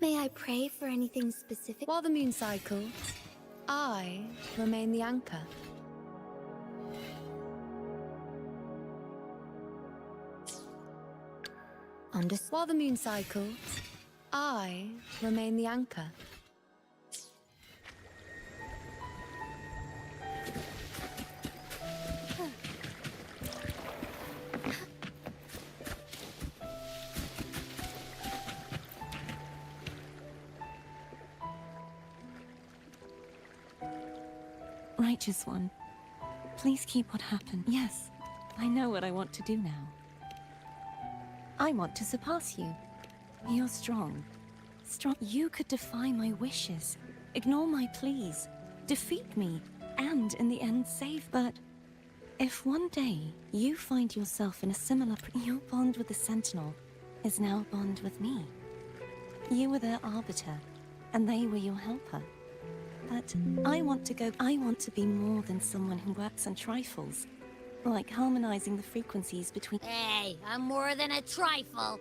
May I pray for anything specific? While the moon cycles, I remain the anchor. While the moon cycles, I remain the anchor. Righteous One, please keep what happened. Yes, I know what I want to do now. I want to surpass you. You're strong. Strong. You could defy my wishes, ignore my pleas, defeat me, and in the end save. But if one day you find yourself in a similar... Your bond with the Sentinel is now a bond with me. You were their arbiter, and they were your helper. But I want to be more than someone who works on trifles, like harmonizing the frequencies between... Hey, I'm more than a trifle.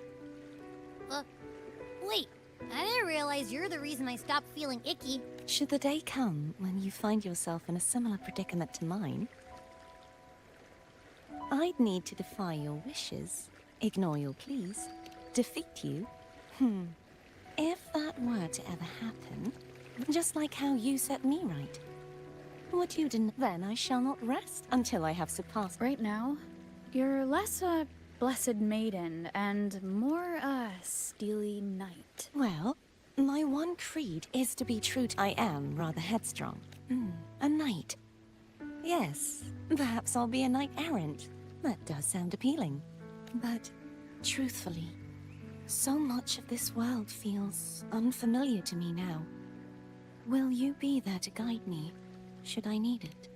Wait, I didn't realize you're the reason I stopped feeling icky. Should the day come when you find yourself in a similar predicament to mine, I'd need to defy your wishes, ignore your pleas, defeat you. If that were to ever happen, just like how you set me right, what you didn't, then I shall not rest until I have surpassed. Right now, you're less a blessed maiden and more a steely knight. Well, my one creed is to be true to... I am rather headstrong. A knight. Yes, perhaps I'll be a knight-errant. That does sound appealing. But, truthfully, so much of this world feels unfamiliar to me now. Will you be there to guide me, should I need it?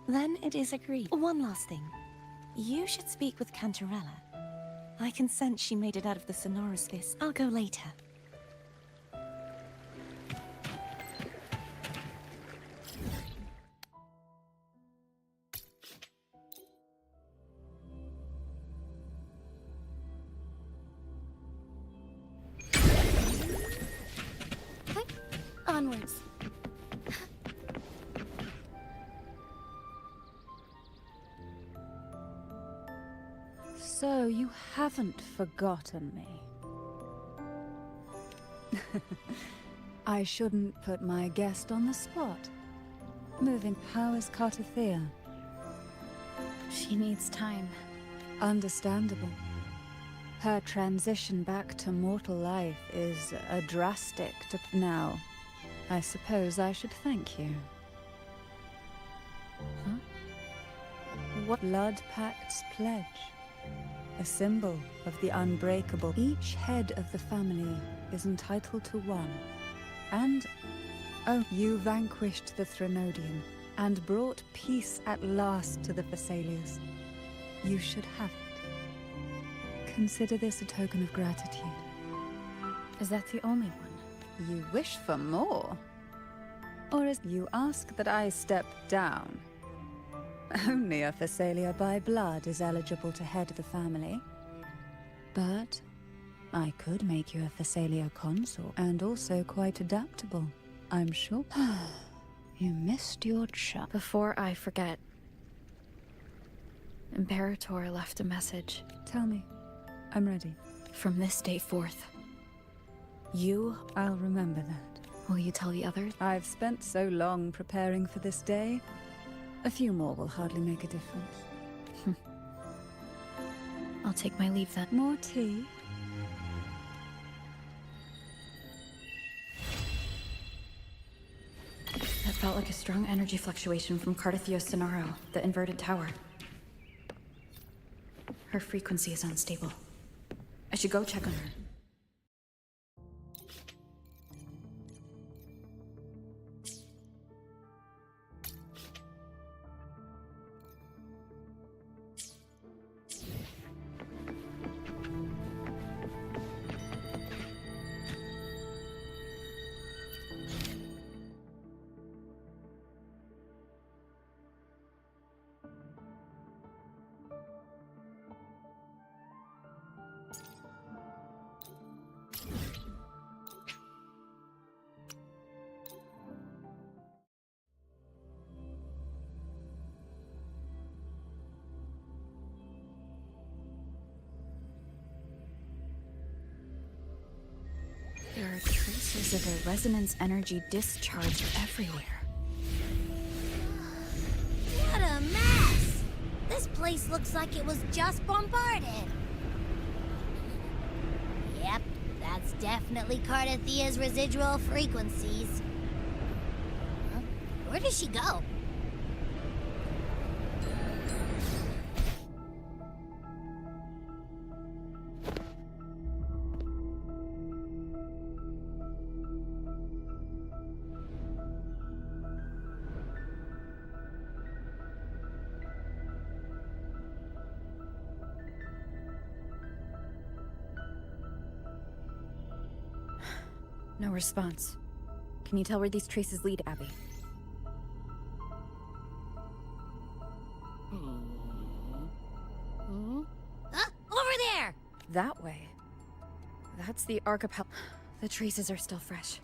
Then it is agreed. One last thing. You should speak with Cantarella. I can sense she made it out of the sonorous fist. I'll go later. Onwards. So you haven't forgotten me. I shouldn't put my guest on the spot. Moving, how is Carthethiya? She needs time. Understandable. Her transition back to mortal life is a drastic now. I suppose I should thank you. Huh? What? Blood Pact's pledge. A symbol of the unbreakable. Each head of the family is entitled to one. And... oh, you vanquished the Threnodian and brought peace at last to the Thessalians. You should have it. Consider this a token of gratitude. Is that the only one? You wish for more? Or is you ask that I step down? Only a Thessalia by blood is eligible to head the family. But I could make you a Thessalia consort, and also quite adaptable, I'm sure. You missed your chance. Before I forget, Imperator left a message. Tell me. I'm ready. From this day forth, I'll remember that. Will you tell the others? I've spent so long preparing for this day. A few more will hardly make a difference. I'll take my leave then. More tea? That felt like a strong energy fluctuation from Carthethiya Sonaro, the inverted tower. Her frequency is unstable. I should go check on her. There are traces of a resonance energy discharged everywhere. What a mess! This place looks like it was just bombarded. Yep, that's definitely Carthethiya's residual frequencies. Huh? Where does she go? No response. Can you tell where these traces lead, Abby? Over there! That way. That's the archipelago. The traces are still fresh.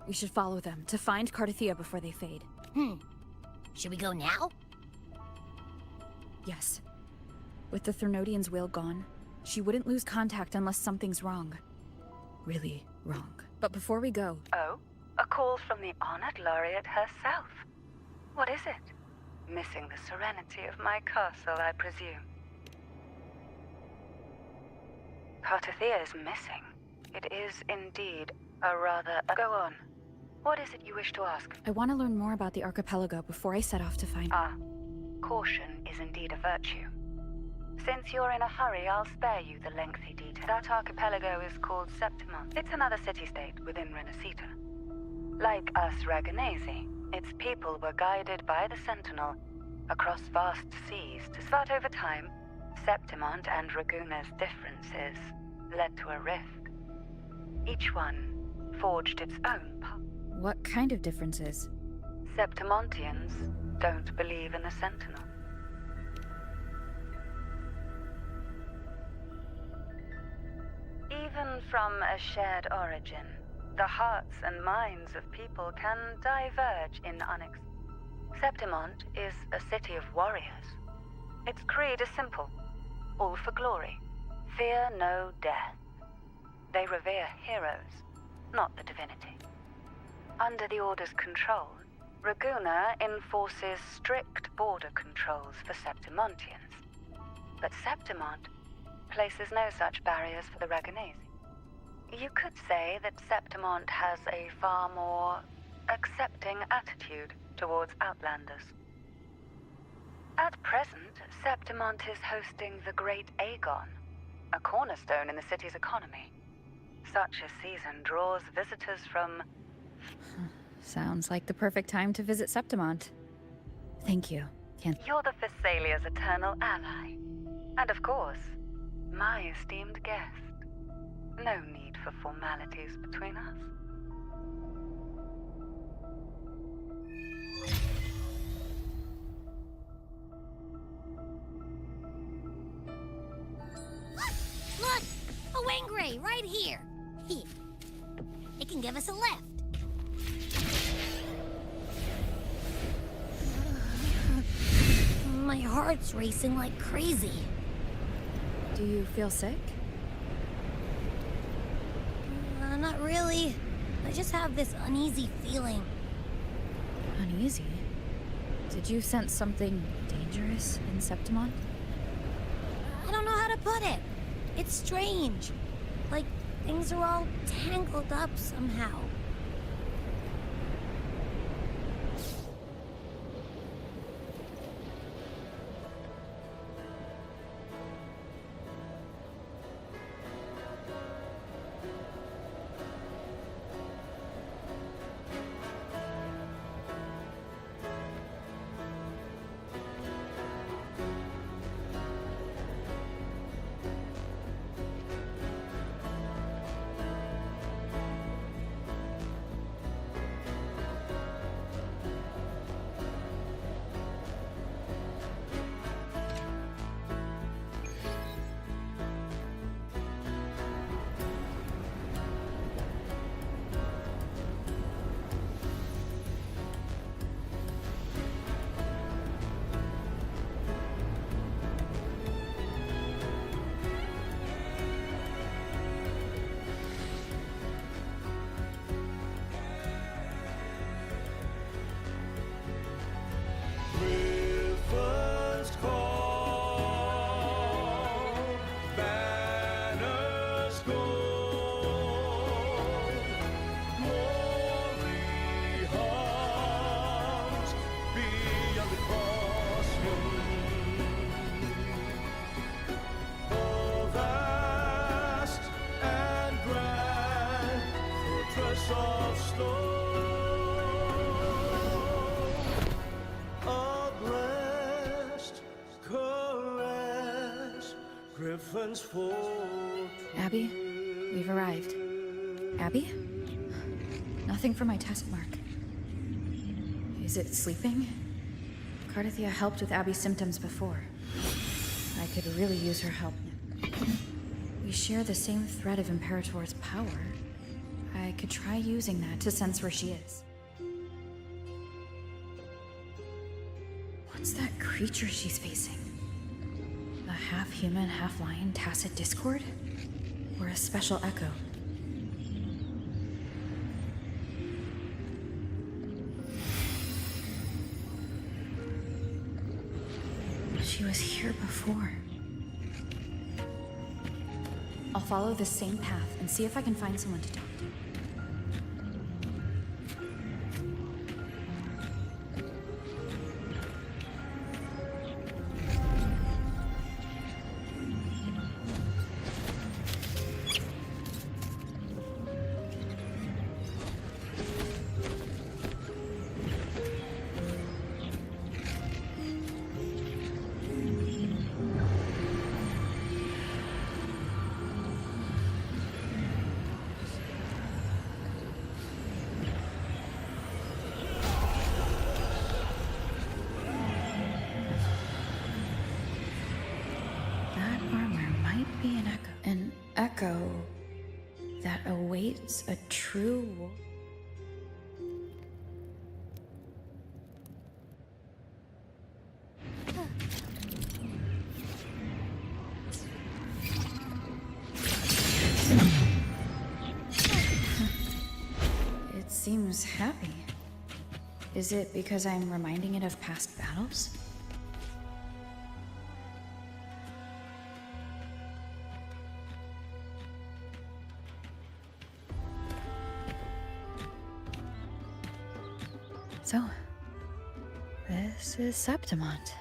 We should follow them to find Carthethiya before they fade. Should we go now? Yes. With the Thernodian's will gone, she wouldn't lose contact unless something's wrong. Really wrong. But before we go... Oh? A call from the honored laureate herself. What is it? Missing the serenity of my castle, I presume. Carthethiya is missing. It is indeed a rather... Go on. What is it you wish to ask? I want to learn more about the archipelago before I set off to find... Caution is indeed a virtue. Since you're in a hurry, I'll spare you the lengthy detail. That archipelago is called Septimont. It's another city-state within Renacita. Like us Raganesi, its people were guided by the Sentinel across vast seas. But over time, Septimont and Raguna's differences led to a rift. Each one forged its own path. What kind of differences? Septimontians don't believe in the Sentinel. Even from a shared origin, the hearts and minds of people can diverge in Septimont is a city of warriors. Its creed is simple, all for glory. Fear no death. They revere heroes, not the divinity. Under the Order's control, Raguna enforces strict border controls for Septimontians. But Septimont places no such barriers for the Raganesi. You could say that Septimont has a far more accepting attitude towards Outlanders. At present, Septimont is hosting the Great Aegon, a cornerstone in the city's economy. Such a season draws visitors from... Sounds like the perfect time to visit Septimont. Thank you. You're the Thessalia's eternal ally. And of course, my esteemed guest. No need for formalities between us. Look! A Wangray right here! It can give us a lift. My heart's racing like crazy. Do you feel sick? Not really. I just have this uneasy feeling. Uneasy? Did you sense something dangerous in Septimont? I don't know how to put it. It's strange. Like things are all tangled up somehow. Griffins fall. Abby, we've arrived. Abby? Nothing for my task mark. Is it sleeping? Carthethiya helped with Abby's symptoms before. I could really use her help. We share the same thread of Imperator's power. I could try using that to sense where she is. What's that creature she's facing? A half-human, half-lion tacit discord? Or a special echo? She was here before. I'll follow the same path and see if I can find someone to talk to. An echo that awaits a true war. It seems happy. Is it because I'm reminding it of past battles? So, this is Septimont.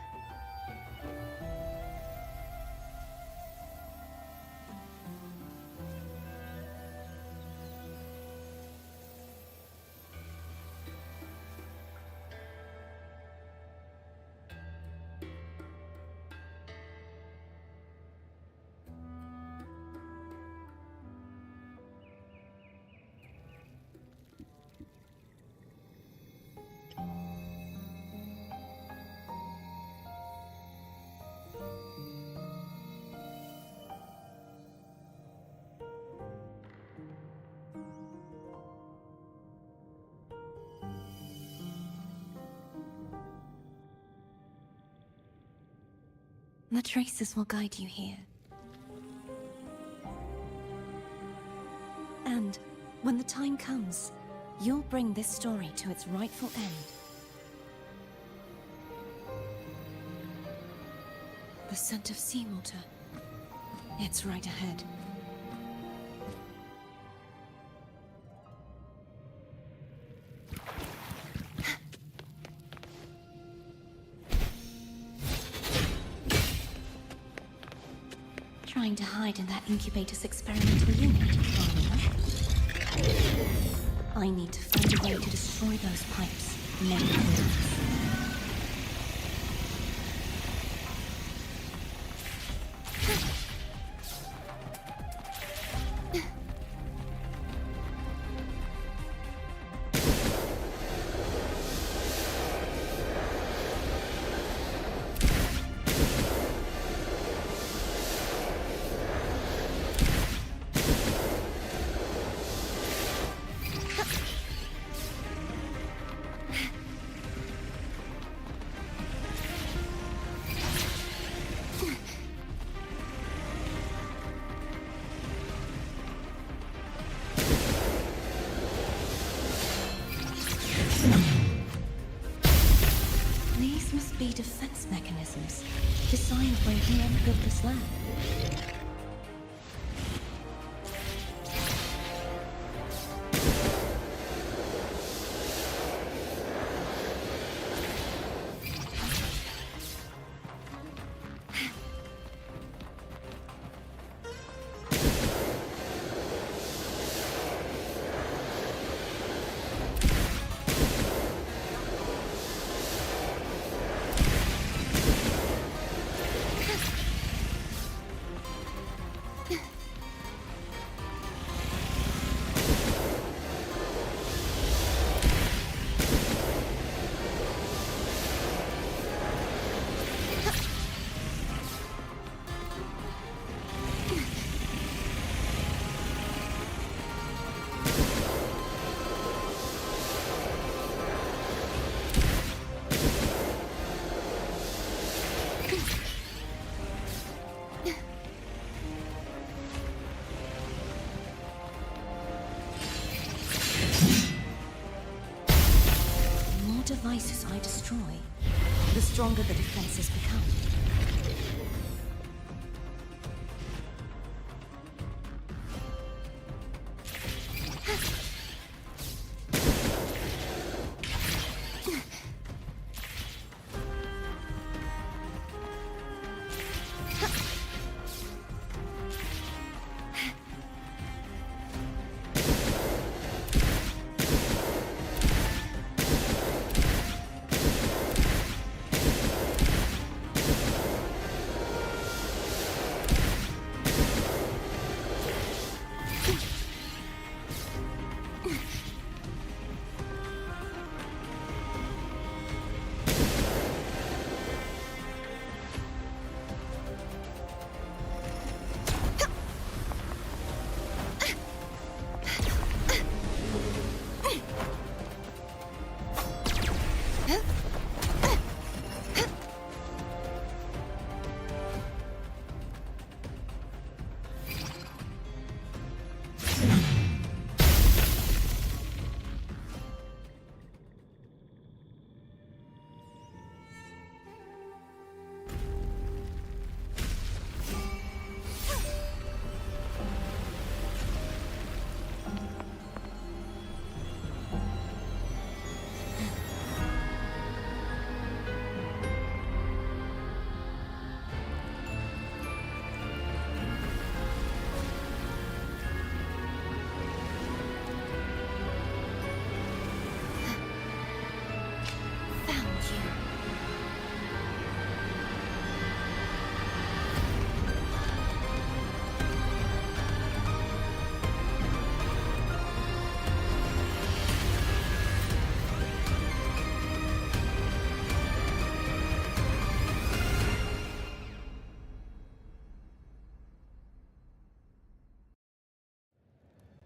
The traces will guide you here. And when the time comes, you'll bring this story to its rightful end. The scent of seawater. It's right ahead. Trying to hide in that incubator's experimental unit, I need to find a way to destroy those pipes. Many times. These must be defense mechanisms designed by whoever built this lab. destroy, the stronger the defenses become.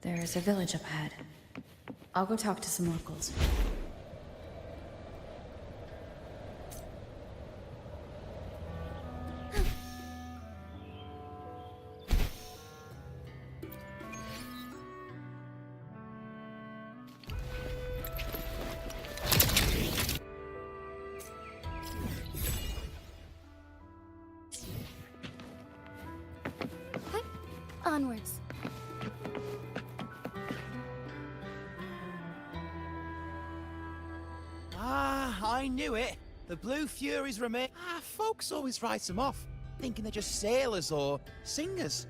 There's a village up ahead. I'll go talk to some locals. Onwards. I knew it. The Blue Furies remain. Folks always write them off, thinking they're just sailors or singers.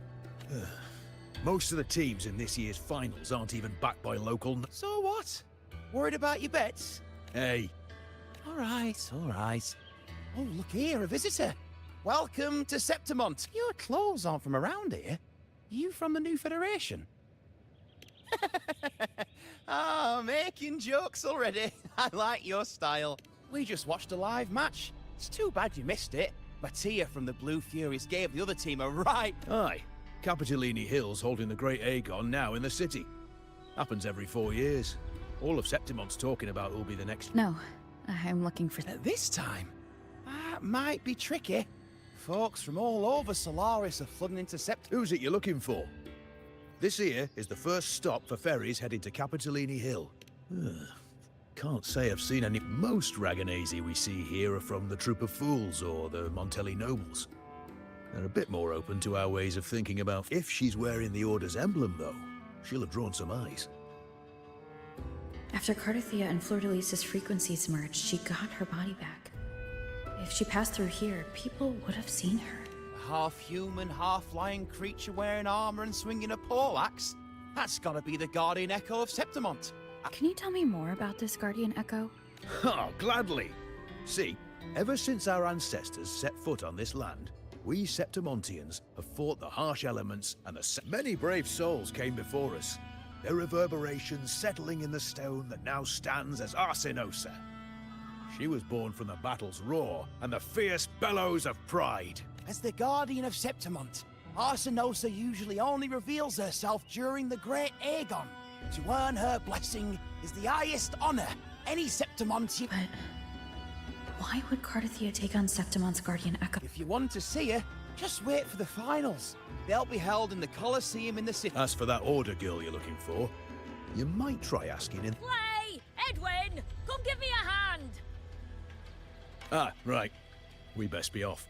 Most of the teams in this year's finals aren't even backed by local. So what? Worried about your bets? Hey, All right, all right. Oh, look here, a visitor. Welcome to Septimont. Your clothes aren't from around here. You from the New Federation? Making jokes already. I like your style. We just watched a live match. It's too bad you missed it. Mattia from the Blue Furies gave the other team a right. aye. Capitolini Hill's holding the Great Aegon now in the city. Happens every 4 years. All of Septimont's talking about who'll be the next. No, I'm looking for... This time, that might be tricky. Folks from all over Solaris are flooding into Who's it you're looking for? This here is the first stop for ferries heading to Capitolini Hill. Can't say I've seen any. Most Raganesi we see here are from the Troop of Fools or the Montelli Nobles. They're a bit more open to our ways of thinking about. If she's wearing the Order's emblem, though, she'll have drawn some eyes. After Carthethiya and Fleur-de-Lis's frequencies merged, she got her body back. If she passed through here, people would have seen her. A half-human, half-lion creature wearing armor and swinging a poleaxe? That's gotta be the Guardian Echo of Septimont. Can you tell me more about this Guardian Echo? Oh, gladly. See, ever since our ancestors set foot on this land, we Septimontians have fought the harsh elements and many brave souls came before us. Their reverberations settling in the stone that now stands as Arsinosa. She was born from the battle's roar and the fierce bellows of pride. As the Guardian of Septimont, Arsinosa usually only reveals herself during the Great Aegon. To earn her blessing is the highest honor any Septimontian... But why would Carthethiya take on Septimont's Guardian Echo? If you want to see her, just wait for the finals. They'll be held in the Colosseum in the city. As for that Order girl you're looking for, you might try asking in. Play! Edwin! Come give me a hand! Ah, right. We best be off.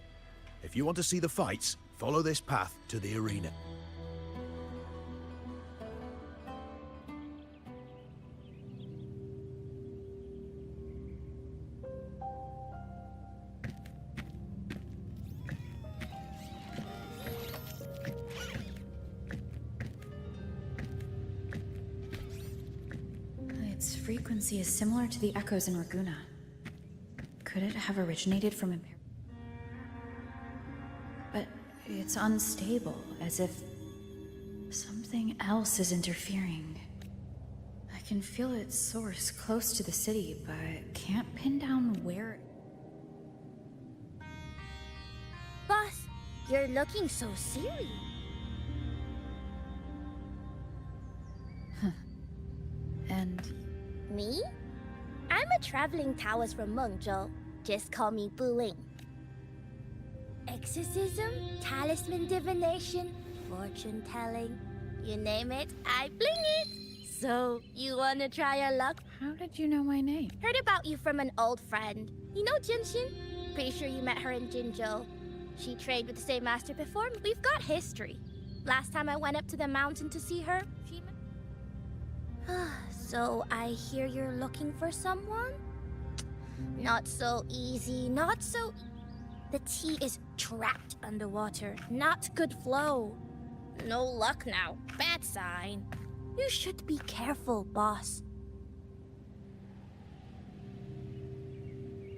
If you want to see the fights, follow this path to the arena. Its frequency is similar to the echoes in Raguna. Could it have originated from a... But it's unstable, as if something else is interfering. I can feel its source close to the city, but can't pin down where... Boss, you're looking so serious. And... Me? I'm a traveling Taoist from Mengzhou. Just call me Buling. Exorcism, talisman divination, fortune telling. You name it, I bling it. So, you wanna try your luck? how did you know my name? Heard about you from an old friend. You know Jinshin? Pretty sure you met her in Jinzhou. She trained with the same master before. We've got history. Last time I went up to the mountain to see her, she... So, I hear you're looking for someone? Not so easy, not so... The tea is trapped underwater. Not good flow. No luck now. Bad sign. You should be careful, boss.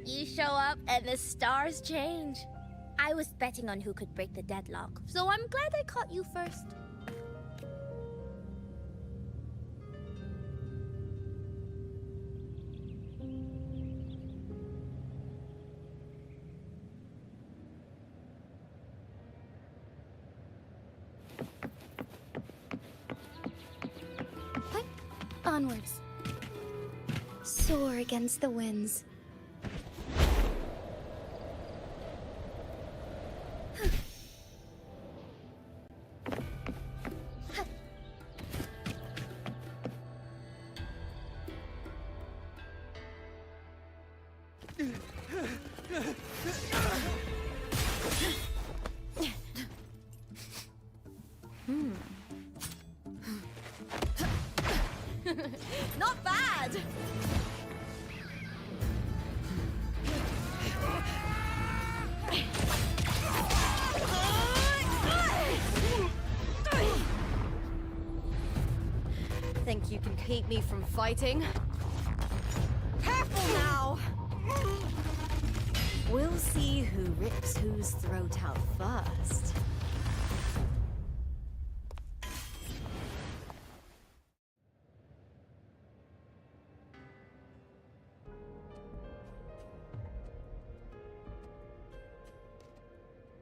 You show up and the stars change. I was betting on who could break the deadlock, so I'm glad I caught you first. Onwards. Soar against the winds. Not bad! Think you can keep me from fighting? Careful now! We'll see who rips whose throat out first.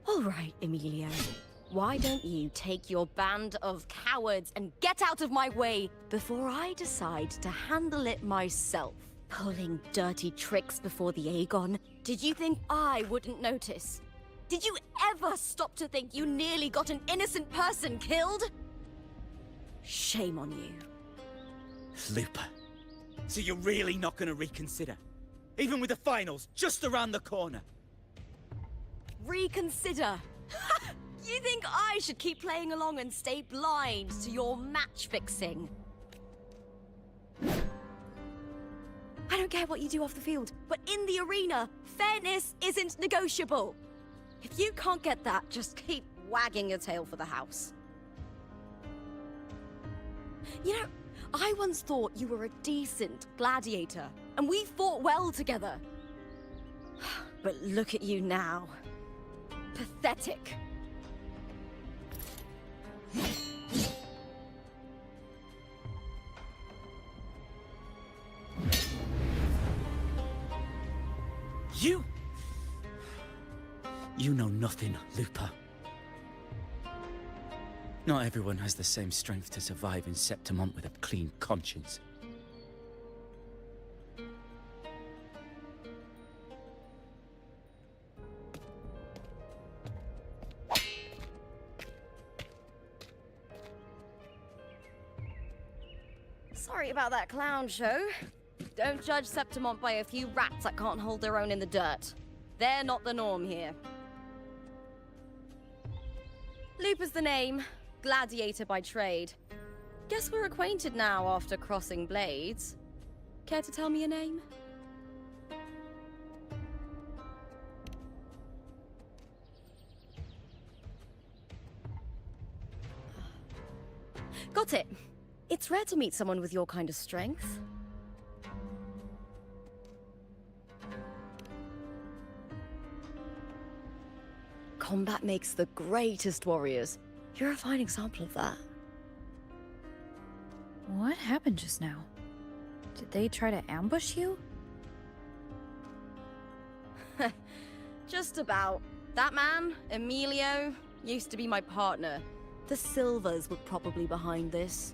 All right, Emilio. Why don't you take your band of cowards and get out of my way before I decide to handle it myself? Pulling dirty tricks before the Aegon. Did you think I wouldn't notice? Did you ever stop to think you nearly got an innocent person killed? Shame on you. Lupa. So you're really not gonna reconsider? Even with the finals just around the corner? Reconsider? You think I should keep playing along and stay blind to your match-fixing? I don't care what you do off the field, but in the arena, fairness isn't negotiable. If you can't get that, just keep wagging your tail for the house. You know, I once thought you were a decent gladiator, and we fought well together. But look at you now. Pathetic. You know nothing, Lupa. Not everyone has the same strength to survive in Septimont with a clean conscience. Sorry about that clown show. Don't judge Septimont by a few rats that can't hold their own in the dirt. They're not the norm here. Lupa's the name. Gladiator by trade. Guess we're acquainted now after crossing blades. Care to tell me your name? Got it. It's rare to meet someone with your kind of strength. Combat makes the greatest warriors. You're a fine example of that. What happened just now? Did they try to ambush you? Just about. That man, Emilio, used to be my partner. The Silvers were probably behind this.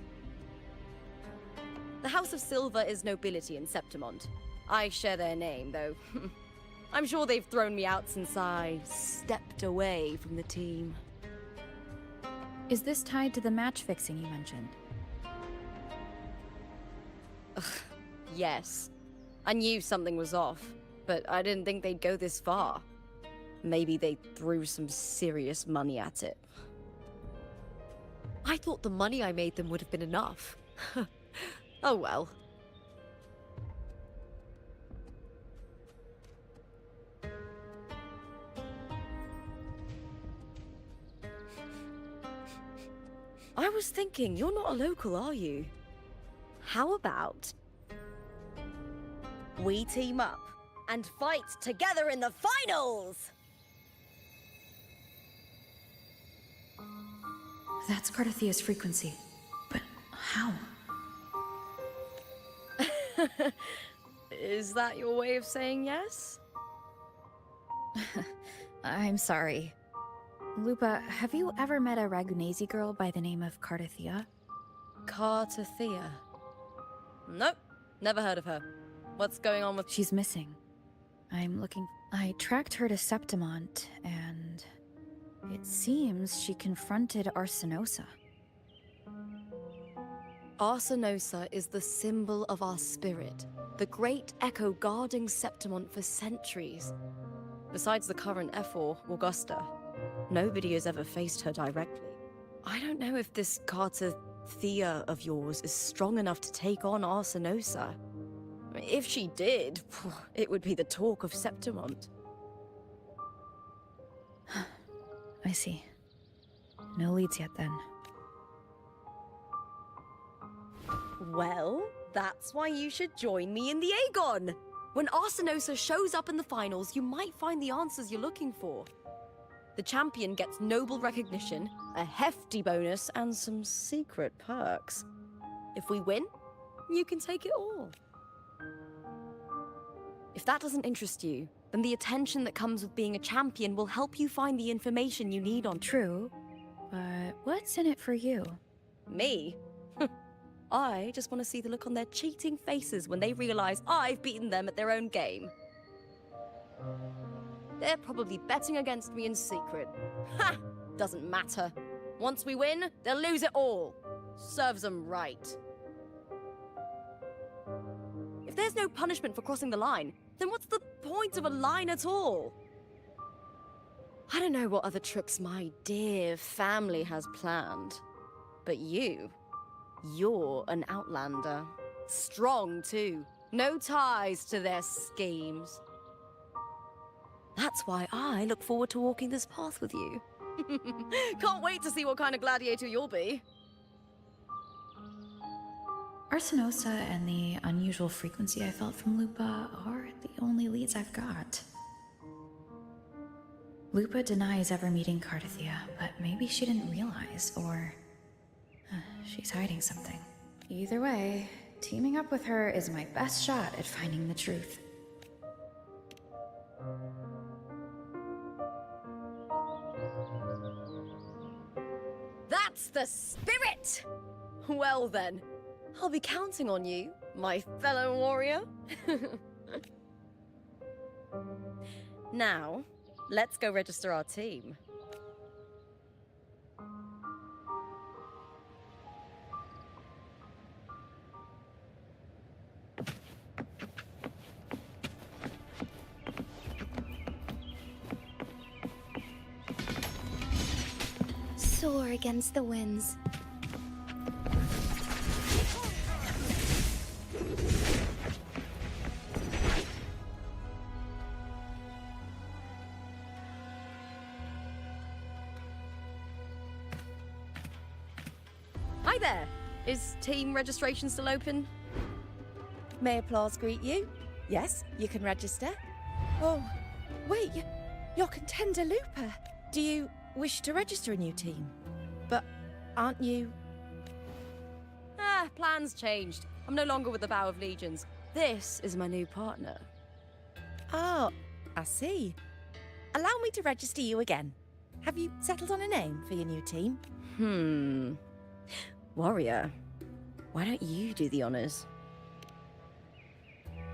The House of Silver is nobility in Septimont. I share their name, though. I'm sure they've thrown me out since I stepped away from the team. Is this tied to the match fixing you mentioned? Yes. I knew something was off, but I didn't think they'd go this far. Maybe they threw some serious money at it. I thought the money I made them would have been enough. Oh well. I was thinking, you're not a local, are you? How about we team up and fight together in the finals? That's Carthethiya's frequency. But how? Is that your way of saying yes? I'm sorry. Lupa, have you ever met a Ragunesi girl by the name of Carthethiya? Carthethiya? Nope, never heard of her. What's going on with... She's missing. I tracked her to Septimont, and it seems she confronted Arsinosa. Arsinosa is the symbol of our spirit, the great echo guarding Septimont for centuries. Besides the current F4, Augusta, nobody has ever faced her directly. I don't know if this Carthethiya of yours is strong enough to take on Arsinosa. If she did, it would be the talk of Septimont. I see. No leads yet, then. Well, that's why you should join me in the Aegon! When Arsinosa shows up in the finals, you might find the answers you're looking for. The champion gets noble recognition, a hefty bonus, and some secret perks. If we win, you can take it all. If that doesn't interest you, then the attention that comes with being a champion will help you find the information you need on... True, but what's in it for you? Me? I just want to see the look on their cheating faces when they realize I've beaten them at their own game. They're probably betting against me in secret. Ha! Doesn't matter. Once we win, they'll lose it all. Serves them right. If there's no punishment for crossing the line, then what's the point of a line at all? I don't know what other tricks my dear family has planned, but you're an outlander. Strong, too. No ties to their schemes. That's why I look forward to walking this path with you. Can't wait to see what kind of gladiator you'll be. Arsinosa and the unusual frequency I felt from Lupa are the only leads I've got. Lupa denies ever meeting Carthethiya, but maybe she didn't realize, or she's hiding something. Either way, teaming up with her is my best shot at finding the truth. That's the spirit! Well then, I'll be counting on you, my fellow warrior. Now, let's go register our team. Soar against the winds. Hi there! Is team registration still open? May applause greet you? Yes, you can register. Oh, wait, you're contender Lupa. Do you wish to register a new team? But aren't you... Plans changed. I'm no longer with the Bow of Legions. This is my new partner. Oh, I see. Allow me to register you again. Have you settled on a name for your new team? Warrior, why don't you do the honors?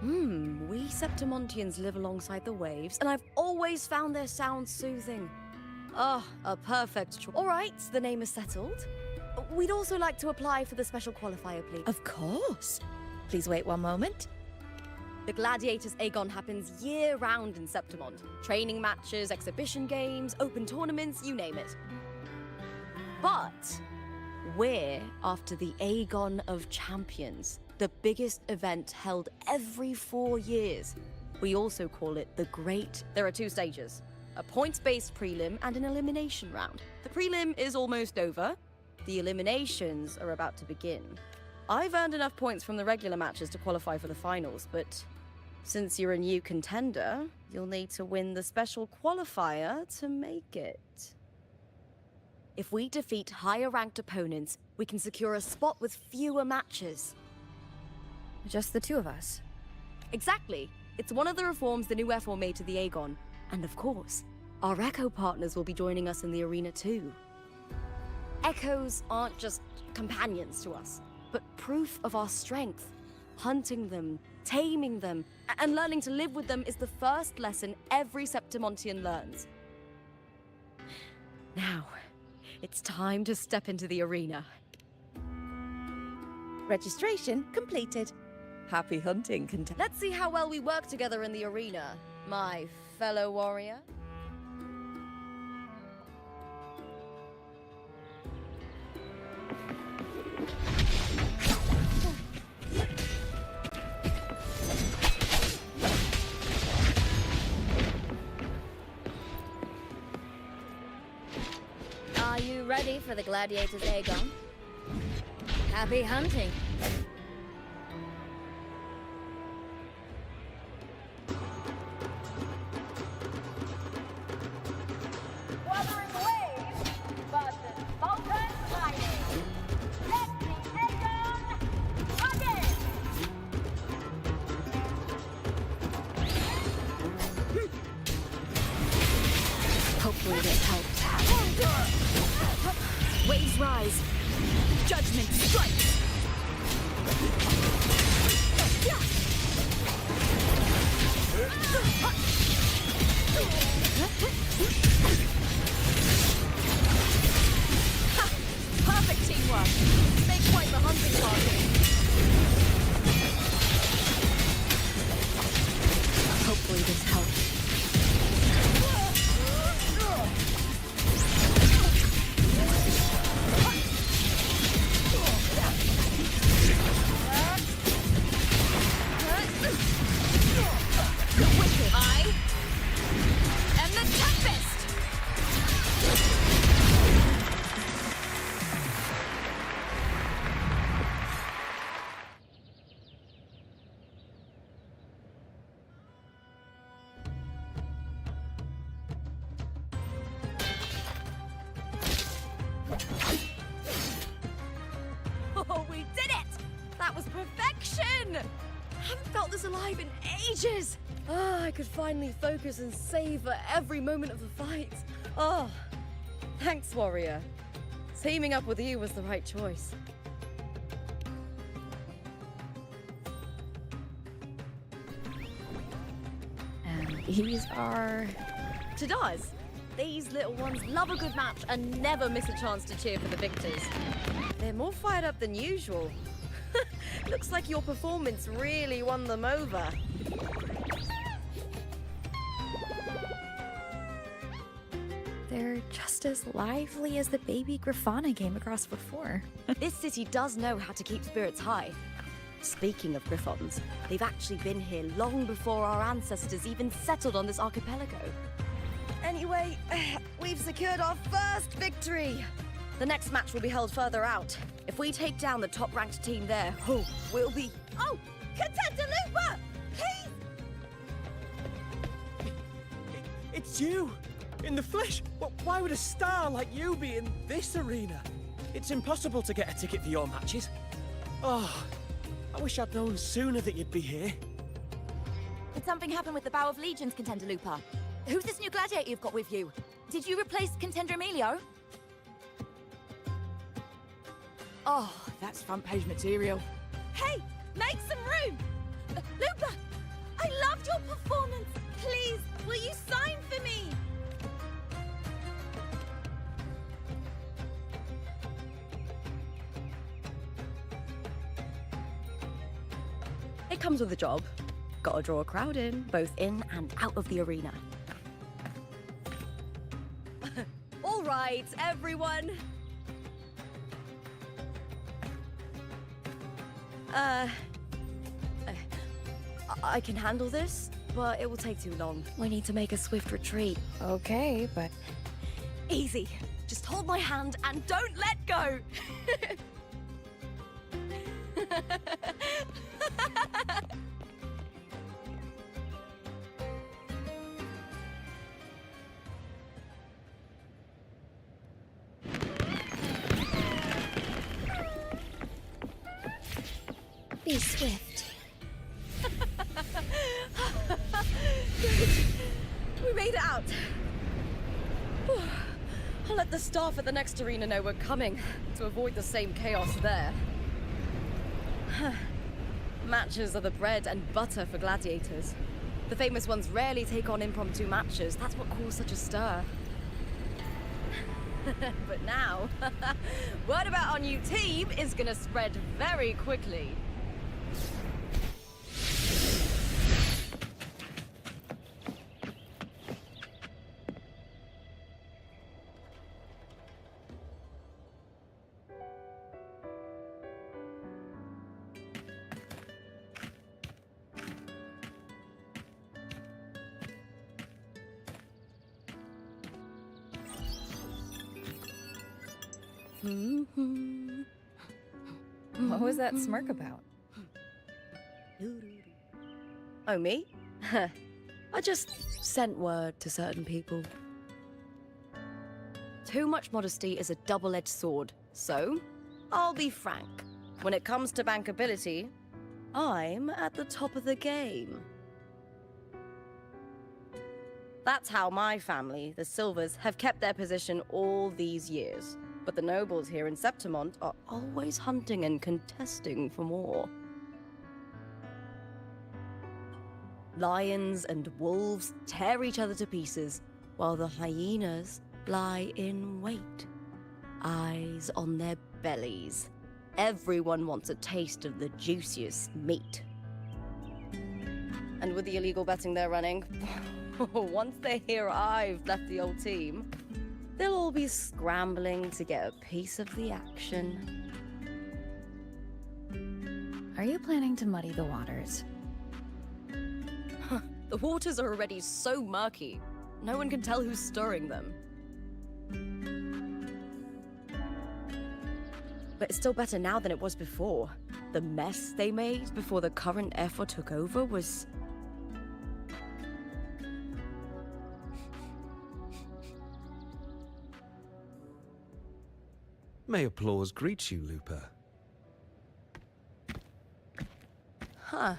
We Septimontians live alongside the waves, and I've always found their sound soothing. Oh, a perfect choice. All right, the name is settled. We'd also like to apply for the special qualifier, please. Of course. Please wait one moment. The Gladiators Aegon happens year-round in Septimont. Training matches, exhibition games, open tournaments, you name it. But we're after the Aegon of Champions, the biggest event held every 4 years. We also call it the Great. There are 2 stages, a points-based prelim and an elimination round. The prelim is almost over. The eliminations are about to begin. I've earned enough points from the regular matches to qualify for the finals, but since you're a new contender, you'll need to win the special qualifier to make it. If we defeat higher-ranked opponents, we can secure a spot with fewer matches. Just the 2 of us. Exactly. It's one of the reforms the new F4 made to the Aegon. And of course, our Echo partners will be joining us in the arena too. Echoes aren't just companions to us, but proof of our strength. Hunting them, taming them, and learning to live with them is the first lesson every Septimontian learns. Now, it's time to step into the arena. Registration completed. Happy hunting, contender. Let's see how well we work together in the arena, my fellow warrior. Are you ready for the Gladiators Aegon? Happy hunting! Wuthering Waves versus Molten Mining. Let the Aegon begin! Hopefully this helps. Waves rise. Judgment strikes. Perfect teamwork. Make quite the hunting party. Hopefully this helps. Oh, we did it! That was perfection! I haven't felt this alive in ages! I could finally focus and savor every moment of the fight. Oh, thanks, warrior. Teaming up with you was the right choice. And these are... Tadars! These little ones love a good match and never miss a chance to cheer for the victors. They're more fired up than usual. Looks like your performance really won them over. They're just as lively as the baby Grafana came across before. This city does know how to keep spirits high. Speaking of Griffons, they've actually been here long before our ancestors even settled on this archipelago. Anyway, we've secured our first victory. The next match will be held further out. If we take down the top-ranked team there, we'll be... Oh! Contender Lupa! Please! It's you! In the flesh! Why would a star like you be in this arena? It's impossible to get a ticket for your matches. Oh, I wish I'd known sooner that you'd be here. Did something happen with the Bow of Legions, Contender Lupa? Who's this new gladiator you've got with you? Did you replace Contender Emilio? Oh, that's front page material. Hey, make some room! Lupa, I loved your performance. Please, will you sign for me? It comes with a job. Gotta draw a crowd in, both in and out of the arena. All right, everyone. I can handle this, but it will take too long. We need to make a swift retreat. Okay, but... Easy. Just hold my hand and don't let go. Be swift. We made it out. I'll let the staff at the next arena know we're coming to avoid the same chaos there. Matches are the bread and butter for gladiators. The famous ones rarely take on impromptu matches. That's what caused such a stir. But now, word about our new team is gonna spread very quickly. What was that smirk about? Oh, me? I just sent word to certain people. Too much modesty is a double-edged sword, so I'll be frank. When it comes to bankability, I'm at the top of the game. That's how my family, the Silvers, have kept their position all these years. But the nobles here in Septimont are always hunting and contesting for more. Lions and wolves tear each other to pieces, while the hyenas lie in wait, eyes on their bellies. Everyone wants a taste of the juiciest meat. And with the illegal betting they're running, once they hear I've left the old team, they'll all be scrambling to get a piece of the action. Are you planning to muddy the waters? The waters are already so murky, no one can tell who's stirring them. But it's still better now than it was before. The mess they made before the current effort took over was... May applause greet you, Lupa. Huh.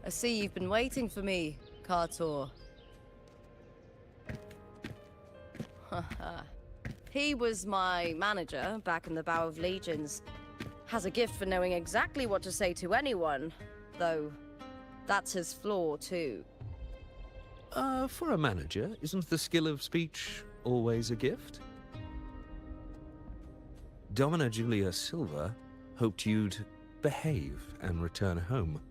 I see you've been waiting for me, Cartor. He was my manager back in the Bow of Legions. Has a gift for knowing exactly what to say to anyone, though that's his flaw too. For a manager, isn't the skill of speech always a gift? Domina Julia Silva hoped you'd behave and return home.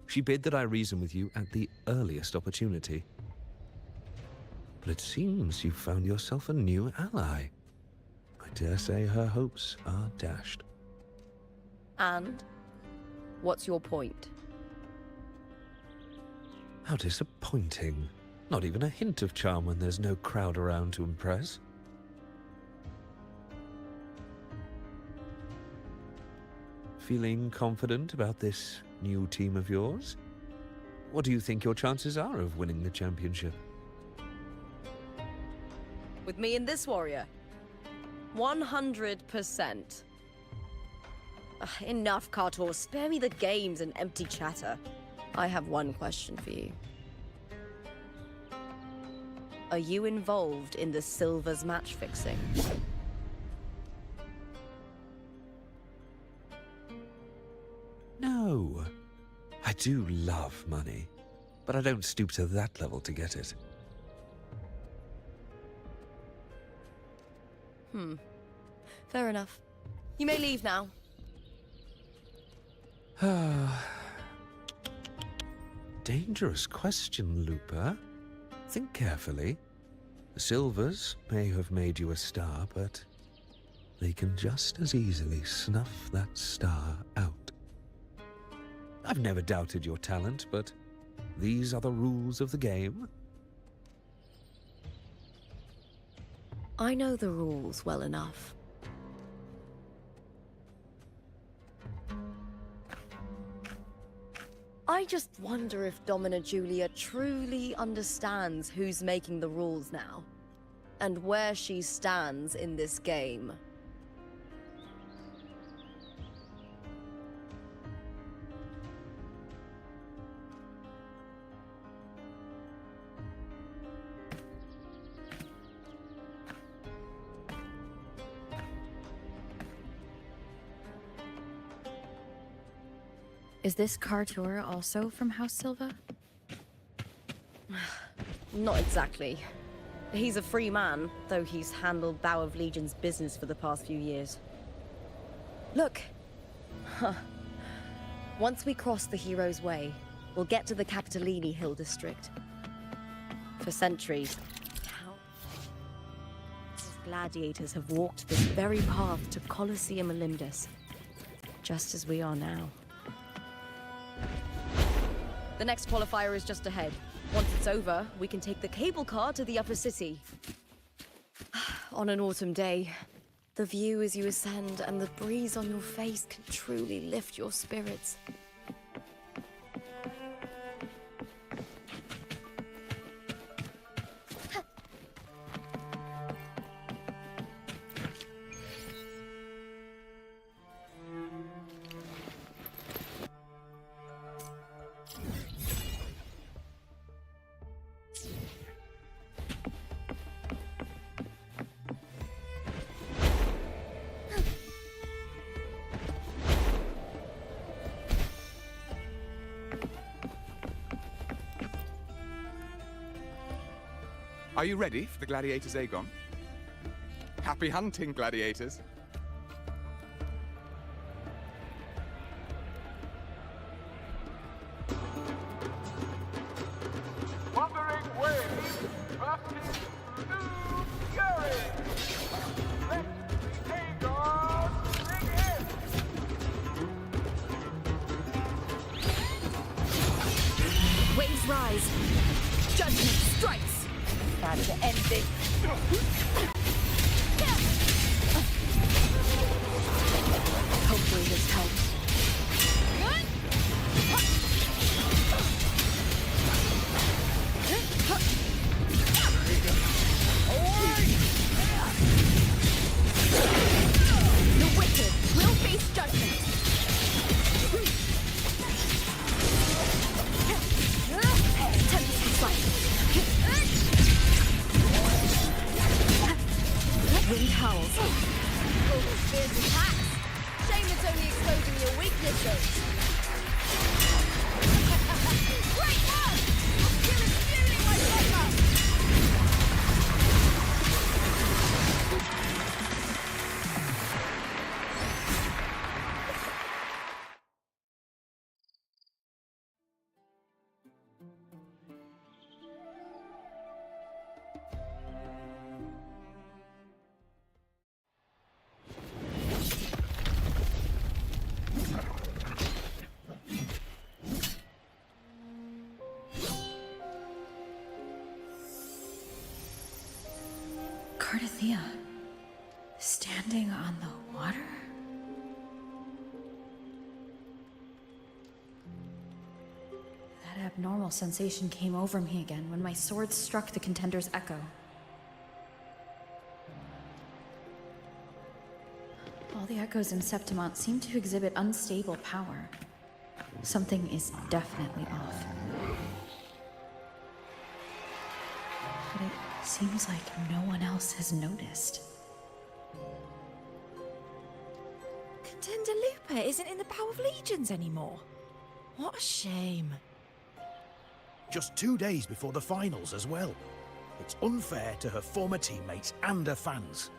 She bid that I reason with you at the earliest opportunity. but it seems you've found yourself a new ally. I dare say her hopes are dashed. And? What's your point? How disappointing. Not even a hint of charm when there's no crowd around to impress. Feeling confident about this new team of yours? What do you think your chances are of winning the championship? With me and this warrior? 100%. Enough, Cartor. Spare me the games and empty chatter. I have one question for you. Are you involved in the Silver's match fixing? No. I do love money, but I don't stoop to that level to get it. Fair enough. You may leave now. Dangerous question, Lupa. Think carefully. The Silvers may have made you a star, but they can just as easily snuff that star out. I've never doubted your talent, but these are the rules of the game. I know the rules well enough. I just wonder if Domina Julia truly understands who's making the rules now, and where she stands in this game. Is this Carthethiya also from House Silva? Not exactly. He's a free man, though he's handled Bow of Legion's business for the past few years. Look! Once we cross the Hero's Way, we'll get to the Capitolini Hill district. For centuries, countless gladiators have walked this very path to Colosseum Olympus, just as we are now. The next qualifier is just ahead. Once it's over, we can take the cable car to the upper city. On an autumn day, the view as you ascend and the breeze on your face can truly lift your spirits. Are you ready for the Gladiators, Aegon? Happy hunting, gladiators! Wuthering Waves versus New Fury! Let the Aegon begin! Waves rise. Judgment strikes. Time to end this. Hopefully this helps. The wicked will face judgment. Tempest fight. Wind howls. Fierce attacks. Shame it's only exposing your weaknesses. Great work! Skill is fueling my flavor! on the water? That abnormal sensation came over me again when my sword struck the contender's echo. All the echoes in Septimont seem to exhibit unstable power. Something is definitely off. But it seems like no one else has noticed. Contender Lupa isn't in the Bow of Legions anymore. What a shame. Just 2 days before the finals as well. It's unfair to her former teammates and her fans.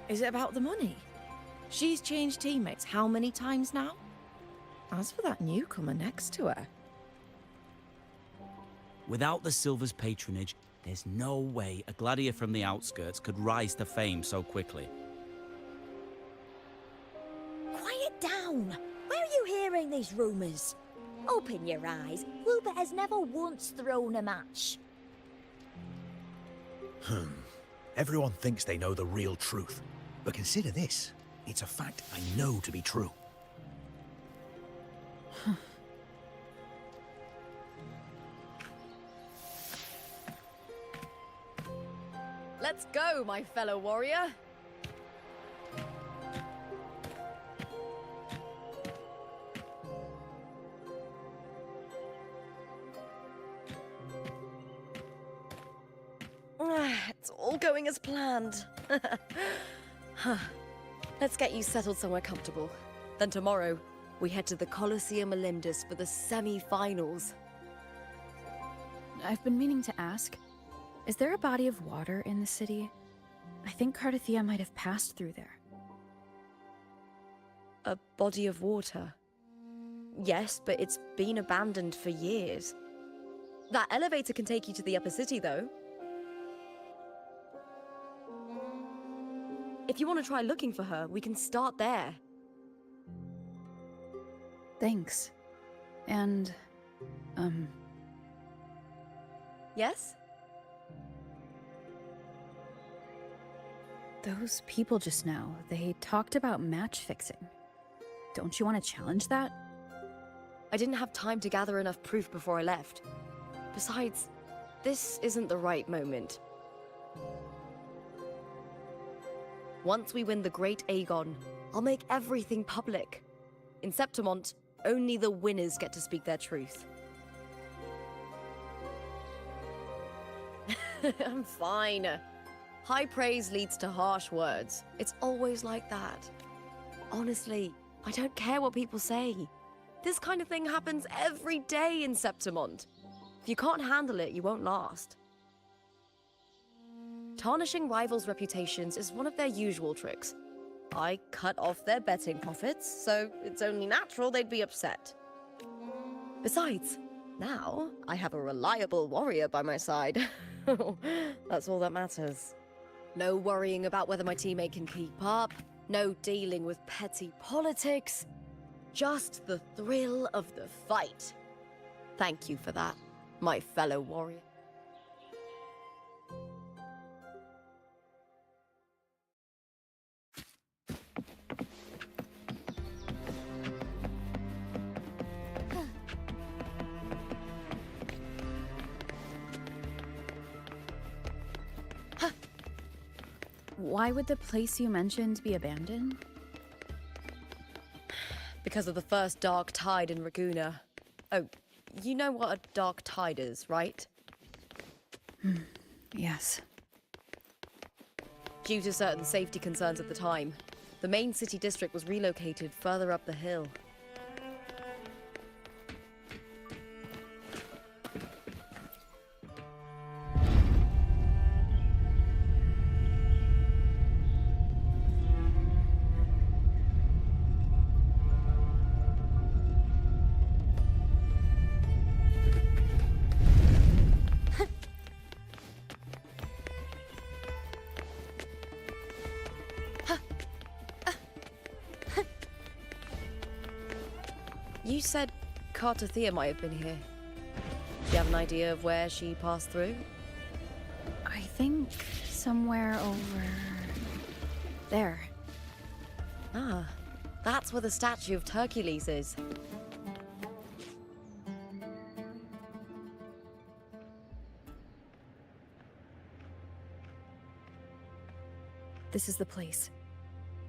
Is it about the money? She's changed teammates how many times now? As for that newcomer next to her... Without the Silver's patronage, there's no way a gladiator from the outskirts could rise to fame so quickly. Quiet down! Where are you hearing these rumours? Open your eyes. Lupa has never once thrown a match. Everyone thinks they know the real truth. But consider this. It's a fact I know to be true. Let's go, my fellow warrior. It's all going as planned. Let's get you settled somewhere comfortable. Then tomorrow, we head to the Colosseum Olympus for the semi-finals. I've been meaning to ask, is there a body of water in the city? I think Carthethiya might have passed through there. A body of water? Yes, but it's been abandoned for years. That elevator can take you to the upper city, though. If you want to try looking for her, we can start there. Thanks. And, Yes? those people just now, they talked about match fixing. Don't you want to challenge that? I didn't have time to gather enough proof before I left. Besides, this isn't the right moment. Once we win the Great Aegon, I'll make everything public. In Septimont, only the winners get to speak their truth. I'm fine. High praise leads to harsh words. It's always like that. Honestly, I don't care what people say. This kind of thing happens every day in Septimont. If you can't handle it, you won't last. Tarnishing rivals' reputations is one of their usual tricks. I cut off their betting profits, so it's only natural they'd be upset. Besides, now I have a reliable warrior by my side. That's all that matters. No worrying about whether my teammate can keep up, no dealing with petty politics, just the thrill of the fight. Thank you for that, my fellow warrior. Why would the place you mentioned be abandoned? Because of the first dark tide in Raguna. Oh, you know what a dark tide is, right? Yes. Due to certain safety concerns at the time, the main city district was relocated further up the hill. You said Carthethiya might have been here. Do you have an idea of where she passed through? I think somewhere over there. Ah, that's where the statue of Hercules is. This is the place.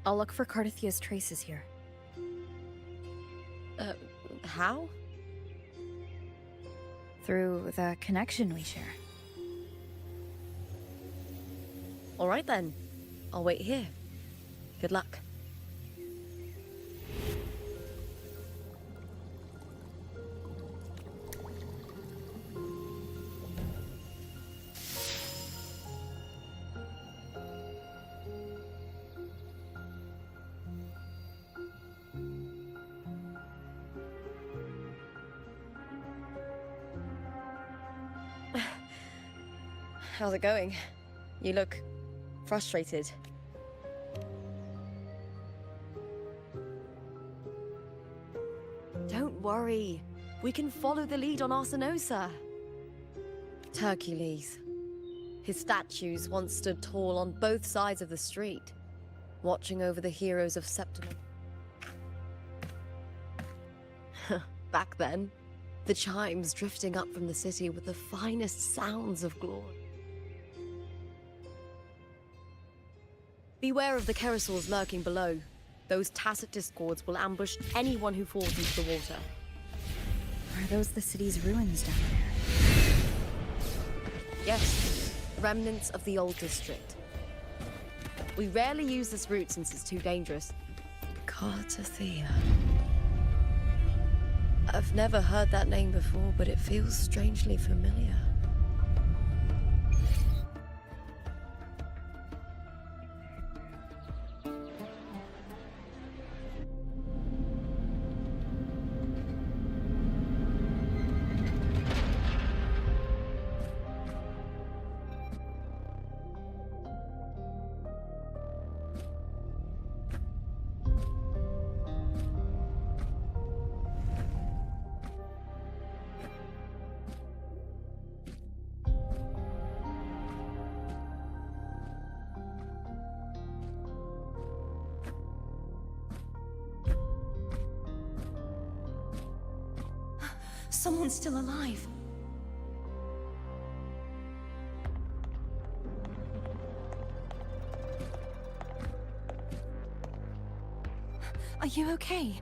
I'll look for Carthethiya's traces here. How? Through the connection we share. All right then. I'll wait here. Good luck. How's it going? You look frustrated. Don't worry. We can follow the lead on Arsinosa. Hercules. His statues once stood tall on both sides of the street, watching over the heroes of Septimon. Back then, the chimes drifting up from the city with the finest sounds of glory. Beware of the Kerosaurs lurking below. Those tacit discords will ambush anyone who falls into the water. Are those the city's ruins down there? Yes, remnants of the old district. We rarely use this route since it's too dangerous. Carthethiya. I've never heard that name before, but it feels strangely familiar. Someone's still alive. Are you okay?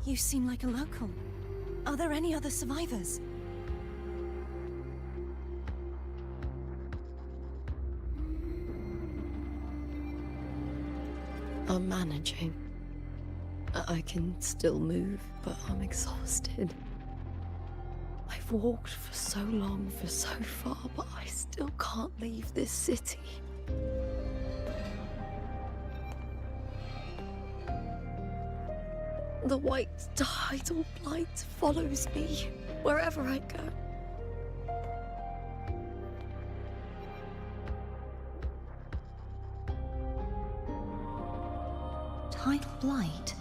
You seem like a local. Are there any other survivors? I'm managing. I can still move, but I'm exhausted. I've walked for so long, for so far, but I still can't leave this city. The white tidal blight follows me wherever I go. Tidal blight?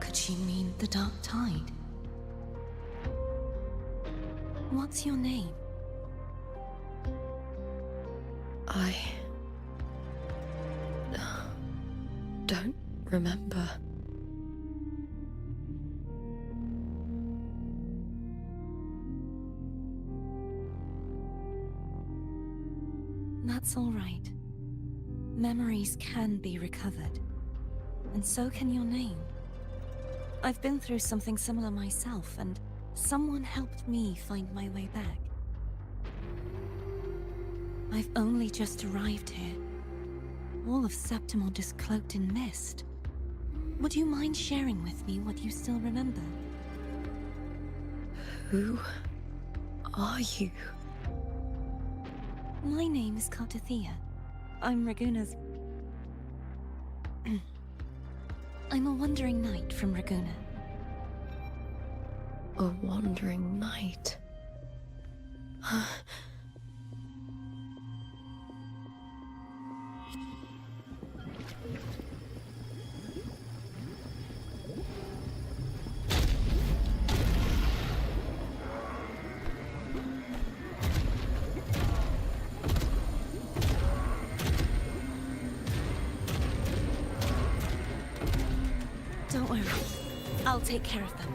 Could she mean the dark tide? What's your name? I don't remember. That's all right. Memories can be recovered. And so can your name. I've been through something similar myself, and someone helped me find my way back. I've only just arrived here. All of Septimon is cloaked in mist. Would you mind sharing with me what you still remember? Who are you? My name is Carthethiya. I'm Raguna's... I'm a wandering knight from Raguna. A wandering knight. I'll take care of them.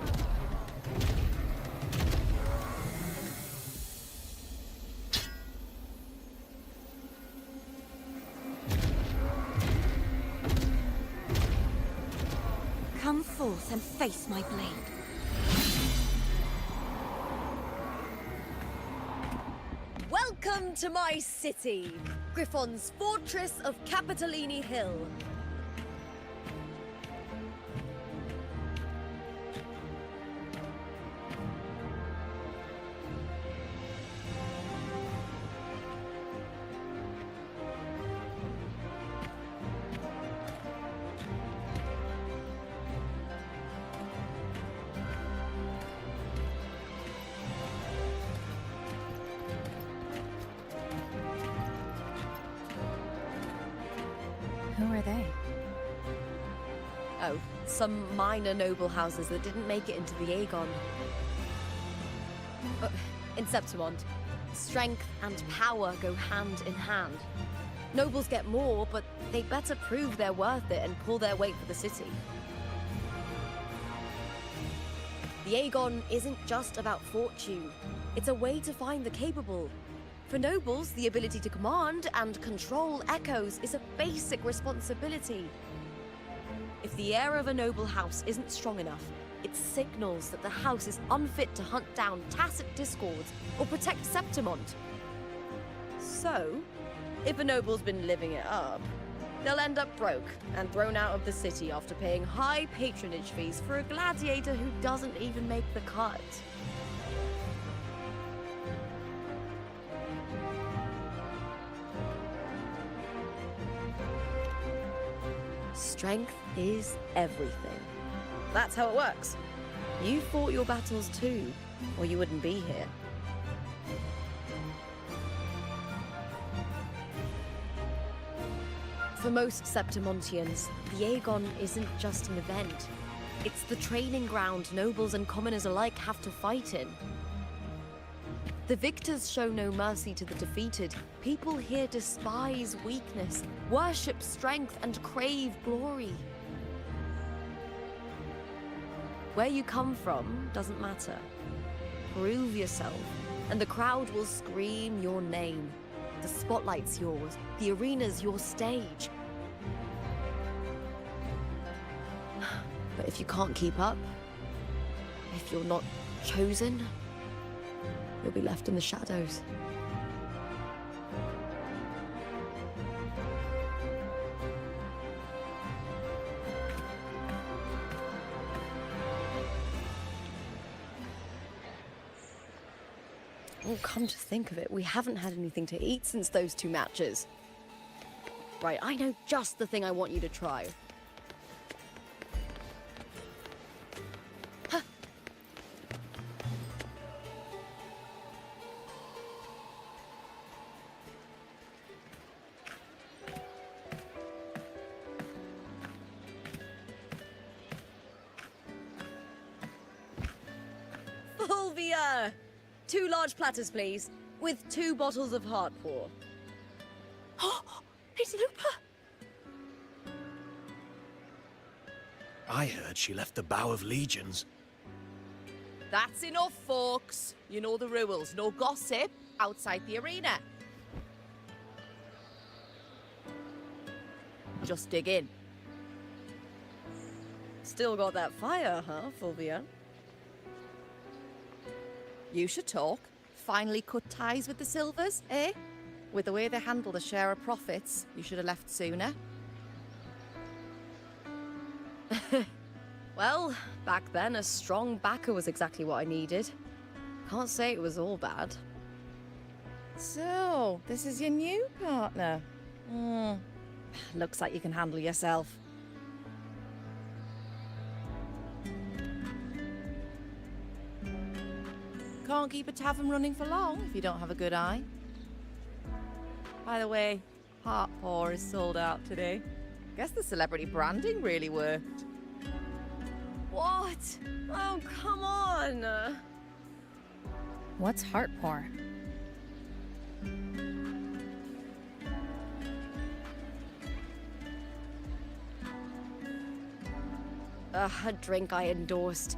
Come forth and face my blade. Welcome to my city, Griffon's fortress of Capitolini Hill. Who are they? Oh, some minor noble houses that didn't make it into the Aegon. In Septimont, strength and power go hand in hand. Nobles get more, but they better prove they're worth it and pull their weight for the city. The Aegon isn't just about fortune. It's a way to find the capable. For nobles, the ability to command and control echoes is a basic responsibility. If the heir of a noble house isn't strong enough, it signals that the house is unfit to hunt down tacit discords or protect Septimont. So, if a noble's been living it up, they'll end up broke and thrown out of the city after paying high patronage fees for a gladiator who doesn't even make the cut. Strength is everything. That's how it works. You fought your battles too, or you wouldn't be here. For most Septimontians, the Aegon isn't just an event. It's the training ground nobles and commoners alike have to fight in. The victors show no mercy to the defeated. People here despise weakness, worship strength, and crave glory. Where you come from doesn't matter. Prove yourself, and the crowd will scream your name. The spotlight's yours, the arena's your stage. But if you can't keep up, if you're not chosen, you'll be left in the shadows. Oh, come to think of it, we haven't had anything to eat since those 2 matches. Right, I know just the thing I want you to try. Huh. Fulvia! 2 large platters, please, with 2 bottles of Heartpour. Oh, it's Lupa! I heard she left the Bow of Legions. That's enough, folks. You know the rules. No gossip outside the arena. Just dig in. Still got that fire, huh, Fulvia? You should talk. Finally cut ties with the Silvers, eh? With the way they handle the share of profits, you should have left sooner. Well, back then, a strong backer was exactly what I needed. Can't say it was all bad. So, this is your new partner. Looks like you can handle yourself. Can't keep a tavern running for long if you don't have a good eye. By the way, Heartpour is sold out today. Guess the celebrity branding really worked. What? Oh, come on! What's Heartpour? a drink I endorsed.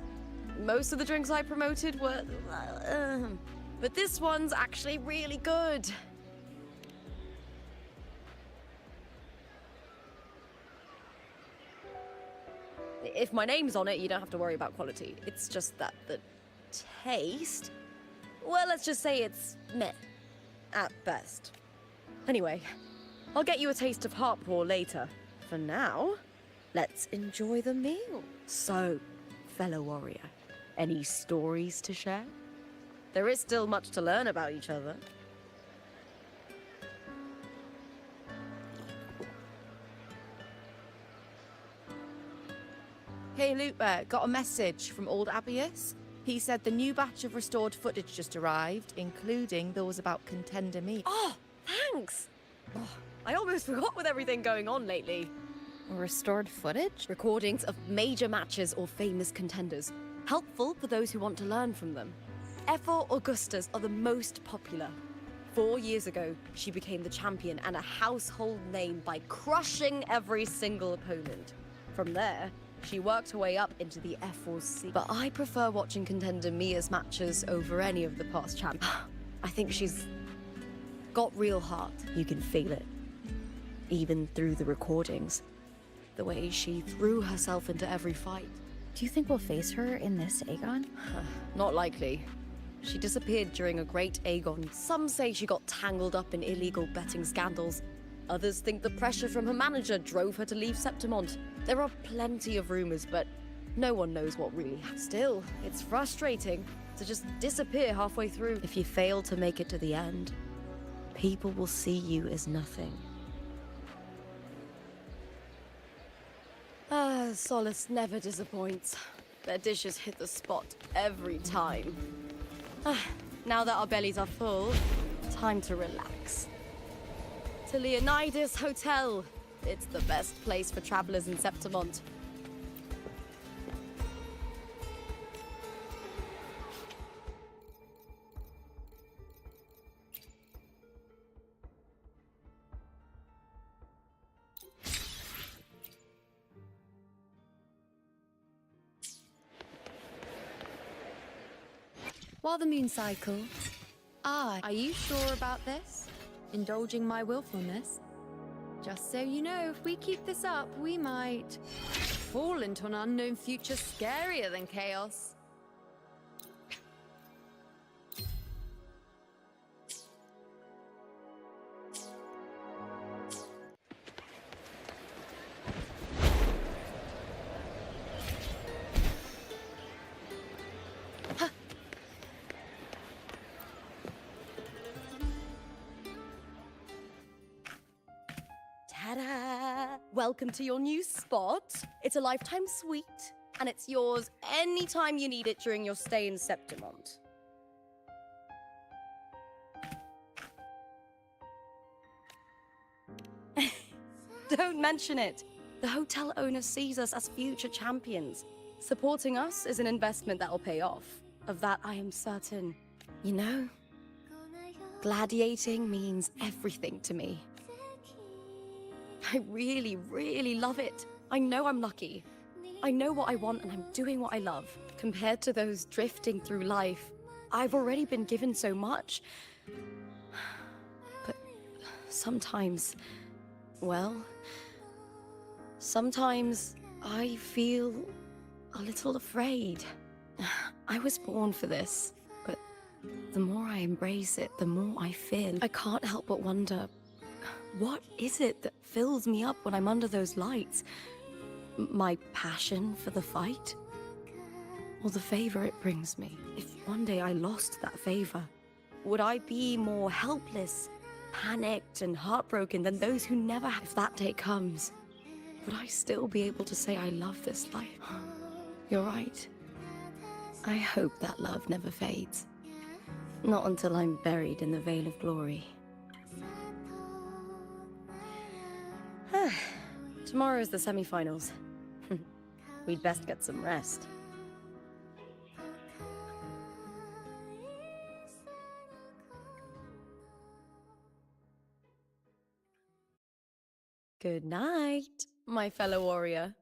Most of the drinks I promoted were... but this one's actually really good. If my name's on it, you don't have to worry about quality. It's just that the taste... Well, let's just say it's meh, at best. Anyway, I'll get you a taste of Heartpaw later. For now, let's enjoy the meal. So, fellow warrior, any stories to share? There is still much to learn about each other. Hey Lupa, got a message from old Abius. He said the new batch of restored footage just arrived, including those about contender meat. Oh, thanks! Oh, I almost forgot with everything going on lately. Restored footage? Recordings of major matches or famous contenders. Helpful for those who want to learn from them. F4 Augustas are the most popular. 4 years ago, she became the champion and a household name by crushing every single opponent. From there, she worked her way up into the F4C. But I prefer watching contender Mia's matches over any of the past champs. I think she's got real heart. You can feel it. Even through the recordings. The way she threw herself into every fight. Do you think we'll face her in this Aegon? Not likely. She disappeared during a great Aegon. Some say she got tangled up in illegal betting scandals. Others think the pressure from her manager drove her to leave Septimont. There are plenty of rumors, but no one knows what really happened. Still, it's frustrating to just disappear halfway through. If you fail to make it to the end, people will see you as nothing. Solace never disappoints. Their dishes hit the spot every time. Now that our bellies are full, time to relax. To Leonidas Hotel. It's the best place for travelers in Septimont. While the moon cycles, are you sure about this? Indulging my willfulness? Just so you know, if we keep this up, we might fall into an unknown future scarier than chaos. Ta-da! Welcome to your new spot. It's a lifetime suite, and it's yours anytime you need it during your stay in Septimont. Don't mention it. The hotel owner sees us as future champions. Supporting us is an investment that'll pay off. Of that, I am certain. You know, gladiating means everything to me. I really, really love it. I know I'm lucky. I know what I want and I'm doing what I love. Compared to those drifting through life, I've already been given so much. But sometimes, well, sometimes I feel a little afraid. I was born for this, but the more I embrace it, the more I fear. I can't help but wonder, what is it that fills me up when I'm under those lights? My passion for the fight? Or the favor it brings me? If one day I lost that favor, would I be more helpless, panicked, and heartbroken than those who never have? If that day comes, would I still be able to say I love this life? You're right. I hope that love never fades. Not until I'm buried in the veil of glory. Tomorrow is the semi-finals. We'd best get some rest. Good night, my fellow warrior.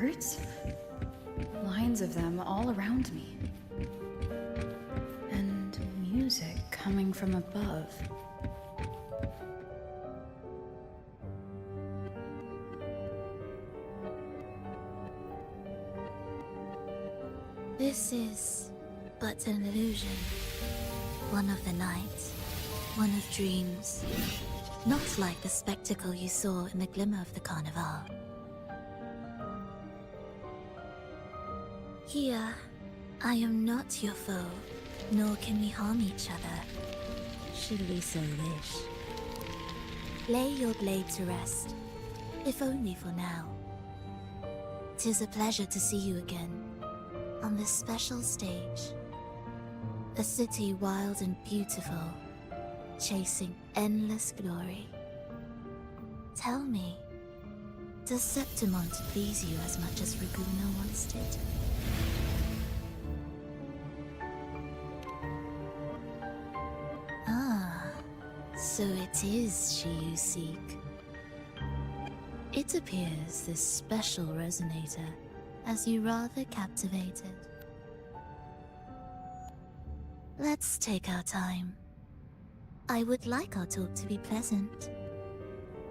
birds? Lines of them all around me. And music coming from above. This is but an illusion. One of the nights, one of dreams. Not like the spectacle you saw in the glimmer of the Carnival. Here, I am not your foe, nor can we harm each other, should we so wish. Lay your blade to rest, if only for now. 'Tis a pleasure to see you again, on this special stage. A city wild and beautiful, chasing endless glory. Tell me, does Septimont please you as much as Raguno once did? Ah, so it is she you seek. It appears this special resonator has you rather captivated. Let's take our time. I would like our talk to be pleasant.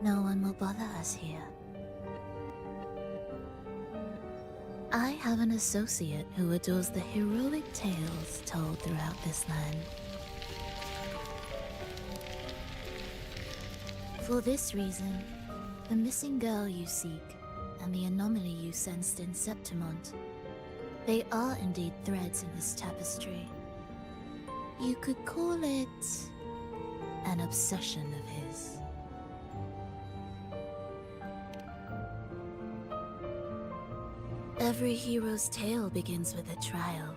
No one will bother us here. I have an associate who adores the heroic tales told throughout this land. For this reason, the missing girl you seek and the anomaly you sensed in Septimont, they are indeed threads in this tapestry. You could call it an obsession of his. Every hero's tale begins with a trial.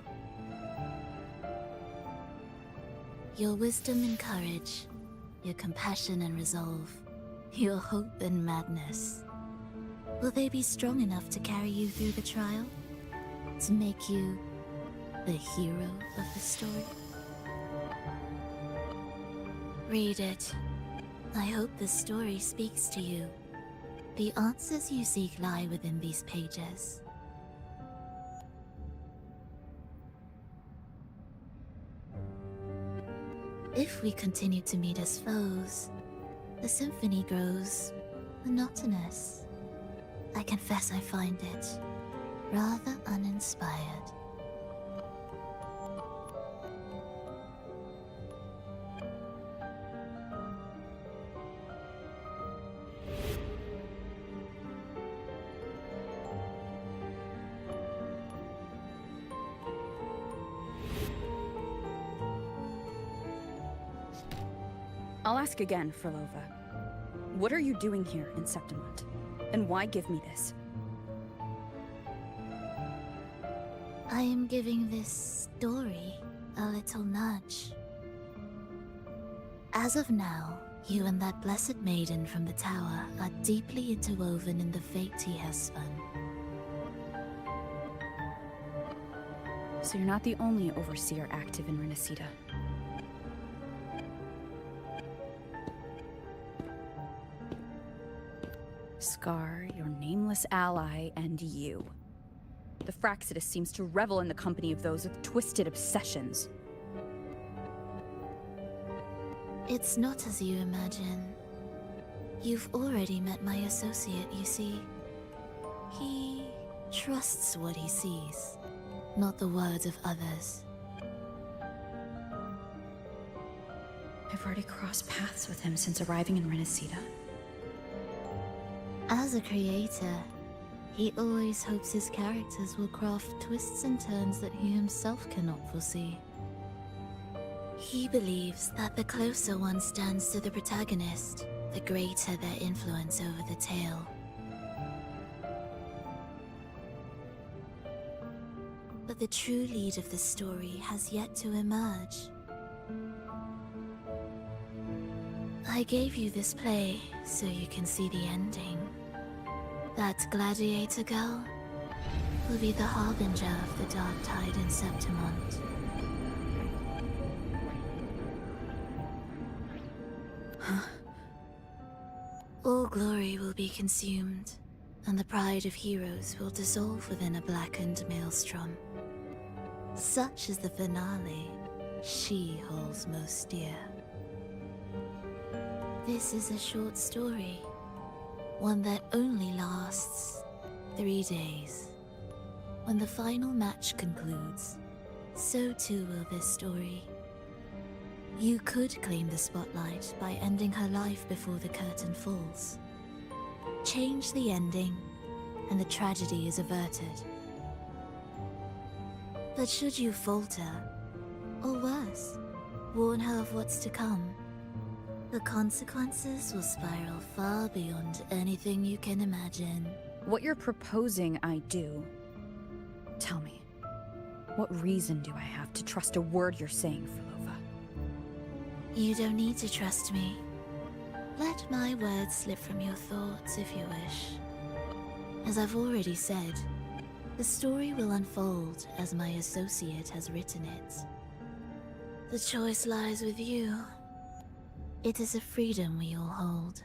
Your wisdom and courage, your compassion and resolve, your hope and madness. Will they be strong enough to carry you through the trial? To make you the hero of the story? Read it. I hope the story speaks to you. The answers you seek lie within these pages. If we continue to meet as foes, the symphony grows monotonous. I confess I find it rather uninspired. I'll ask again, Prolovia. What are you doing here in Septimont? And why give me this? I am giving this story a little nudge. As of now, you and that blessed maiden from the tower are deeply interwoven in the fate he has spun. So you're not the only overseer active in Renacida. Scar, your nameless ally, and you. The Fraxidus seems to revel in the company of those with twisted obsessions. It's not as you imagine. You've already met my associate, you see. He trusts what he sees, not the words of others. I've already crossed paths with him since arriving in Renacida. As a creator, he always hopes his characters will craft twists and turns that he himself cannot foresee. He believes that the closer one stands to the protagonist, the greater their influence over the tale. But the true lead of the story has yet to emerge. I gave you this play so you can see the ending. That gladiator girl will be the harbinger of the dark tide in Septimont. All glory will be consumed, and the pride of heroes will dissolve within a blackened maelstrom. Such is the finale she holds most dear. This is a short story, one that only lasts 3 days. When the final match concludes, so too will this story. You could claim the spotlight by ending her life before the curtain falls. Change the ending, and the tragedy is averted. But should you falter, or worse, warn her of what's to come, the consequences will spiral far beyond anything you can imagine. What you're proposing I do. Tell me, what reason do I have to trust a word you're saying, Prolovia? You don't need to trust me. Let my words slip from your thoughts if you wish. As I've already said, the story will unfold as my associate has written it. The choice lies with you. It is a freedom we all hold.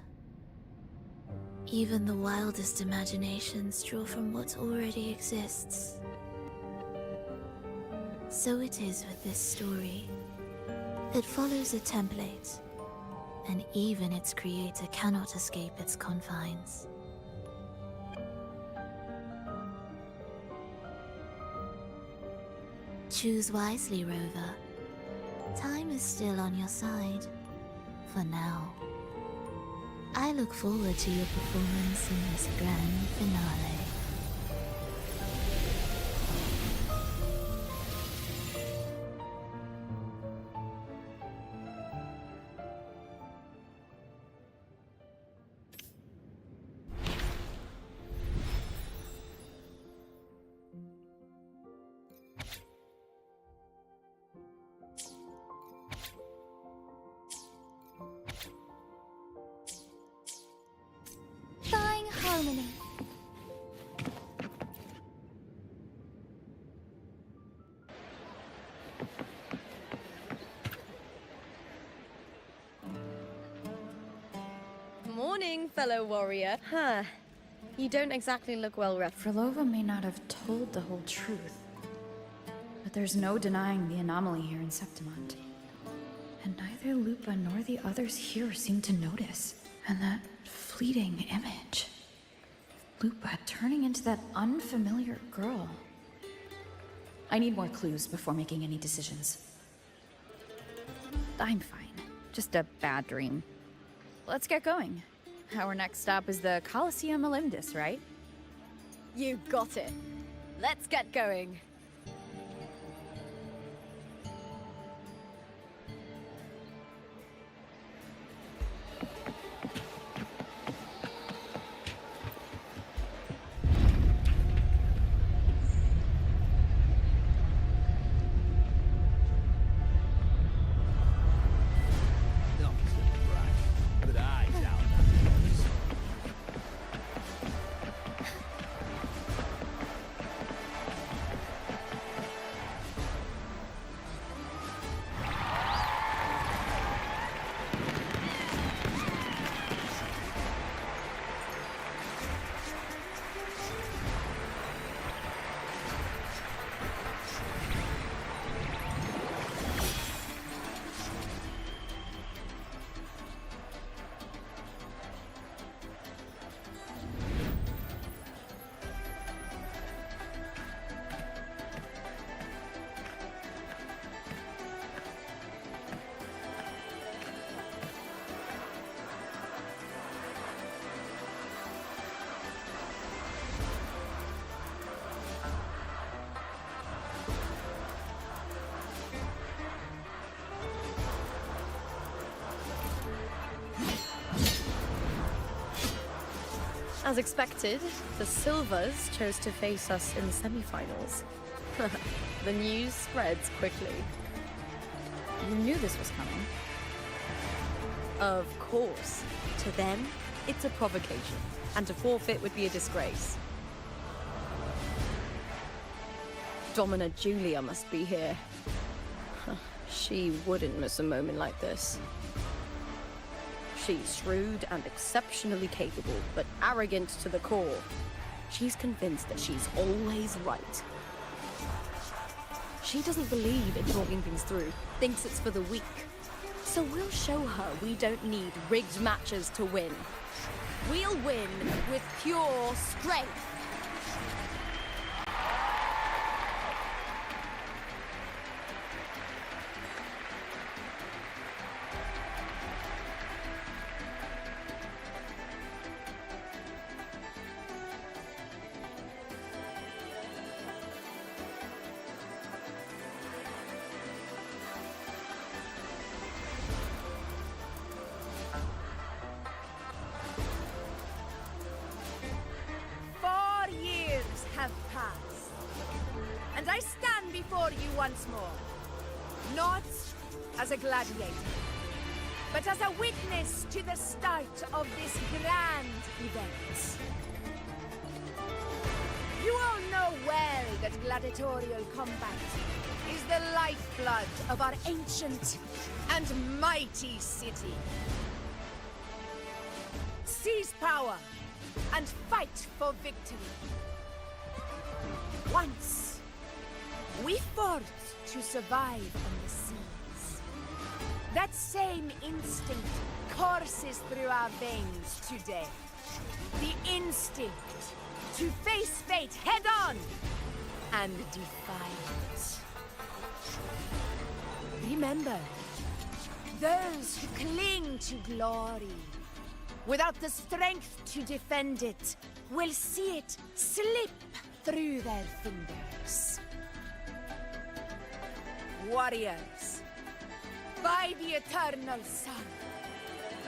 Even the wildest imaginations draw from what already exists. So it is with this story. It follows a template, and even its creator cannot escape its confines. Choose wisely, Rover. Time is still on your side, for now. I look forward to your performance in this grand finale. Flying harmony. Morning, fellow warrior. Huh. You don't exactly look well rested. Prolovia may not have told the whole truth, but there's no denying the anomaly here in Septimont. And neither Lupa nor the others here seem to notice. And that fleeting image. Lupa turning into that unfamiliar girl. I need more clues before making any decisions. I'm fine. Just a bad dream. Let's get going. Our next stop is the Colosseum Olympus, right? You got it. Let's get going. As expected, the Silvers chose to face us in the semi-finals. The news spreads quickly. You knew this was coming. Of course. To them, it's a provocation, and to forfeit would be a disgrace. Domina Julia must be here. She wouldn't miss a moment like this. She's shrewd and exceptionally capable, but arrogant to the core. She's convinced that she's always right. She doesn't believe in talking things through, thinks it's for the weak. So we'll show her we don't need rigged matches to win. We'll win with pure strength. Have passed, and I stand before you once more, not as a gladiator, but as a witness to the start of this grand event. You all know well that gladiatorial combat is the lifeblood of our ancient and mighty city. Seize power and fight for victory. Once, we fought to survive on the seas. That same instinct courses through our veins today. The instinct to face fate head-on and defy it. Remember, those who cling to glory without the strength to defend it will see it slip through their fingers. Warriors, by the eternal sun,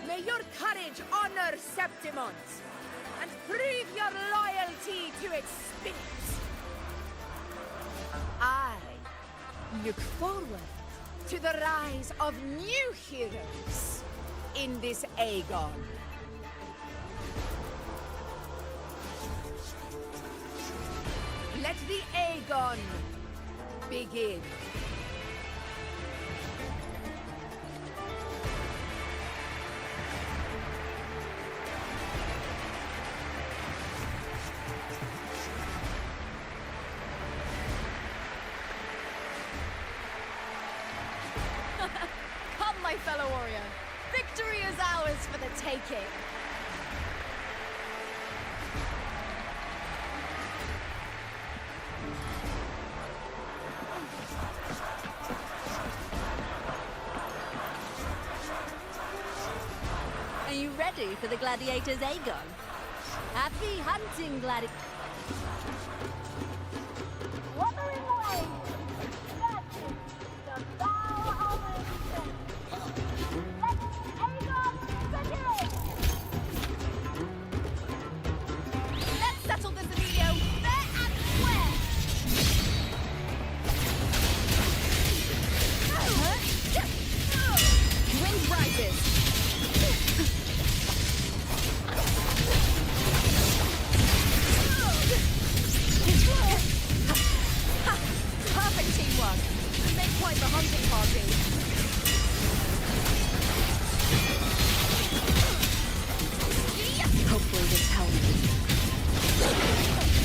may your courage honor Septimont and prove your loyalty to its spirit. I look forward to the rise of new heroes in this Aegon. Let the Aegon begin. Come, my fellow warrior. Victory is ours for the taking. Are you ready for the gladiators, Aegon? Happy hunting, gladiator. Wuthering away! That is the vow of resistance. Let Aegon begin! Let's settle this, Emilio, fair and square! Wind rises! Perfect teamwork! We make quite the hunting party! Hopefully this helps.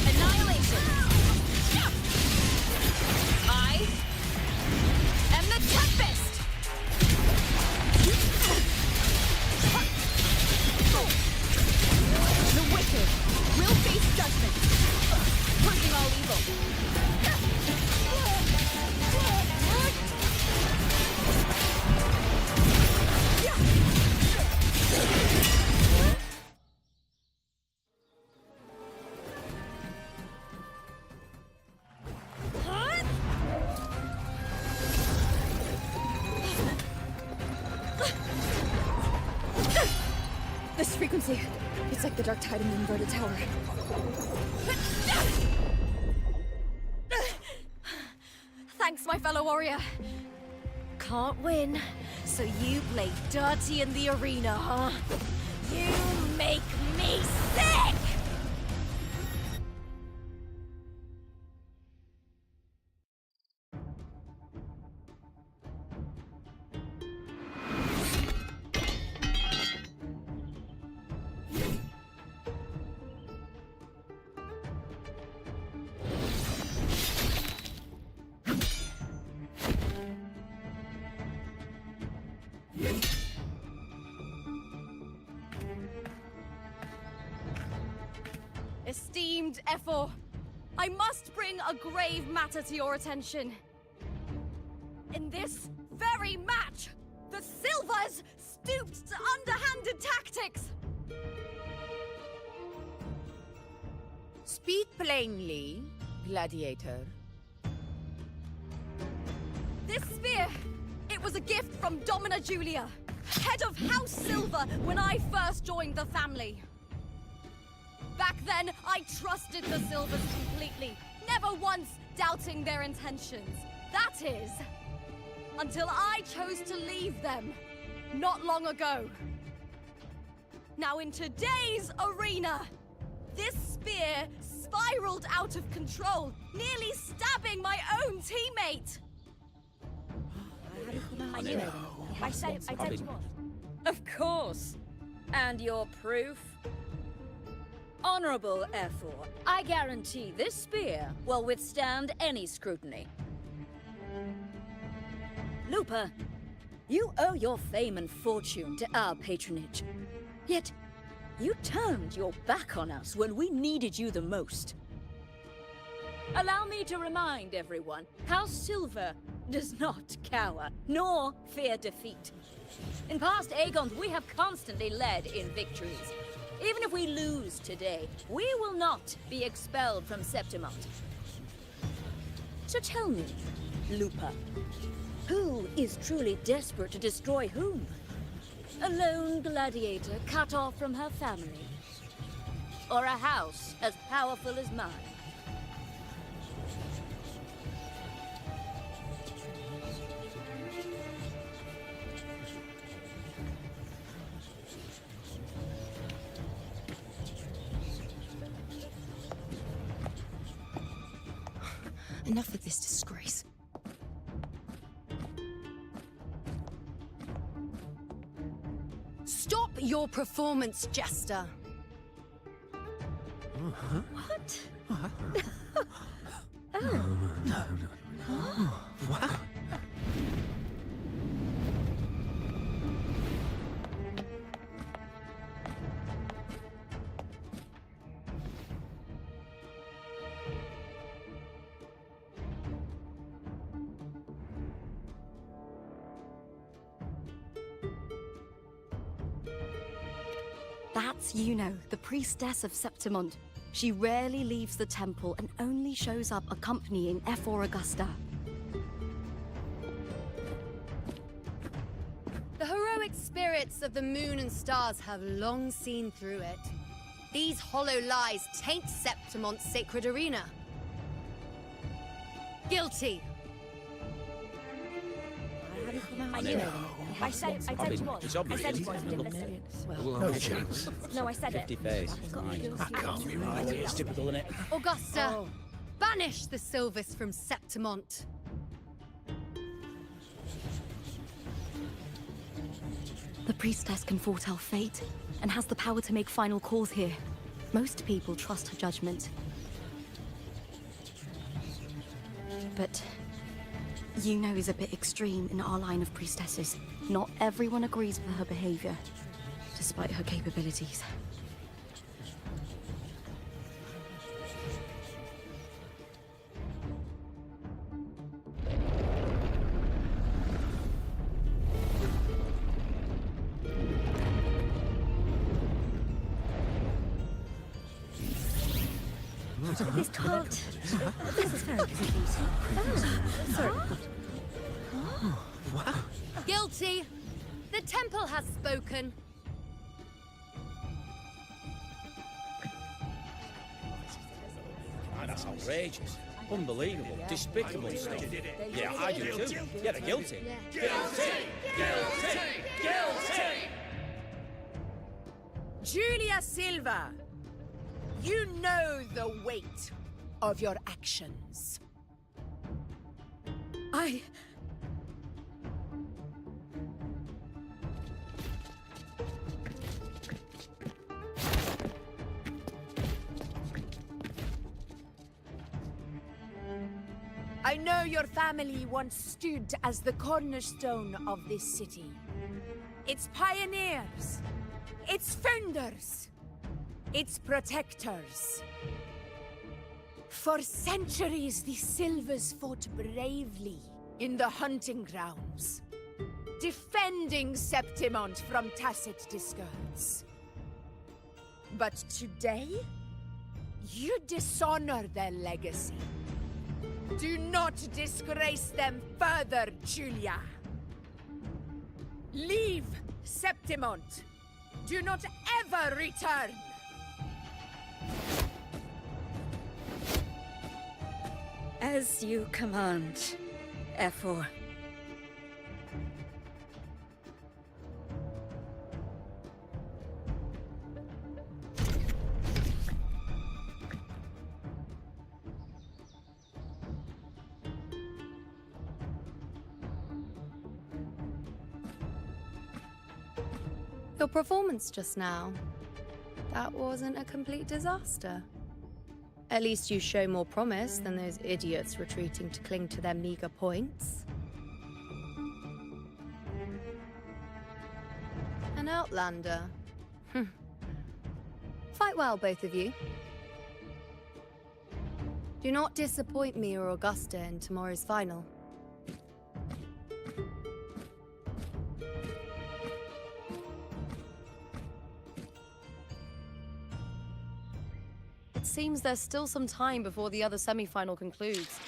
Annihilation! I am the Tempest! The wicked will face judgment, purging all evil. This frequency, it's like the dark tide in the inverted tower. Thanks, my fellow warrior. Can't win, so you play dirty in the arena, huh? You make me sick! mind, Efor. I must bring a grave matter to your attention. In this very match, the Silvers stooped to underhanded tactics. Speak plainly, gladiator. This spear, it was a gift from Domina Julia, head of House Silver when I first joined the family. Back then, I trusted the Silvers completely, never once doubting their intentions. That is, until I chose to leave them, not long ago. Now in today's arena, this spear spiraled out of control, nearly stabbing my own teammate. I knew it. I said it was. Of course. And your proof? Honorable Efor, I guarantee this spear will withstand any scrutiny. Lupa, you owe your fame and fortune to our patronage. Yet, you turned your back on us when we needed you the most. Allow me to remind everyone, House Silver does not cower, nor fear defeat. In past Aegons, we have constantly led in victories. Even if we lose today, we will not be expelled from Septimont. So tell me, Lupa, who is truly desperate to destroy whom? A lone gladiator cut off from her family? Or a house as powerful as mine? Enough of this disgrace. Stop your performance, Jester. What? No. What? That's Iuno, the priestess of Septimont. She rarely leaves the temple and only shows up accompanying Efor Augusta. The heroic spirits of the moon and stars have long seen through it. These hollow lies taint Septimont's sacred arena. Guilty. I knew it. I said it was. It's obvious. I said it was. You didn't listen. No chance. No, I said it. 50 face. That can't be right. It's typical, isn't it? Augusta, banish the Silvers from Septimont. The priestess can foretell fate and has the power to make final calls here. Most people trust her judgment. But Iuno is a bit extreme in our line of priestesses. Not everyone agrees with her behavior, despite her capabilities. This can't. This is very confusing. Sorry. What? Guilty. The temple has spoken. That's outrageous. Unbelievable. Despicable stuff. Yeah, I do too. Yeah, they're guilty. Guilty! Guilty! Guilty! Julia Silva, you know the weight of your actions. I know your family once stood as the cornerstone of this city. Its pioneers, its founders, its protectors. For centuries, the Silvers fought bravely in the hunting grounds, defending Septimont from tacit discards. But today, you dishonor their legacy. Do not disgrace them further, Julia. Leave Septimont. Do not ever return. As you command, F4. Your performance just now, that wasn't a complete disaster. At least you show more promise than those idiots retreating to cling to their meager points. An outlander. Fight well, both of you. Do not disappoint me or Augusta in tomorrow's final. It seems there's still some time before the other semi-final concludes.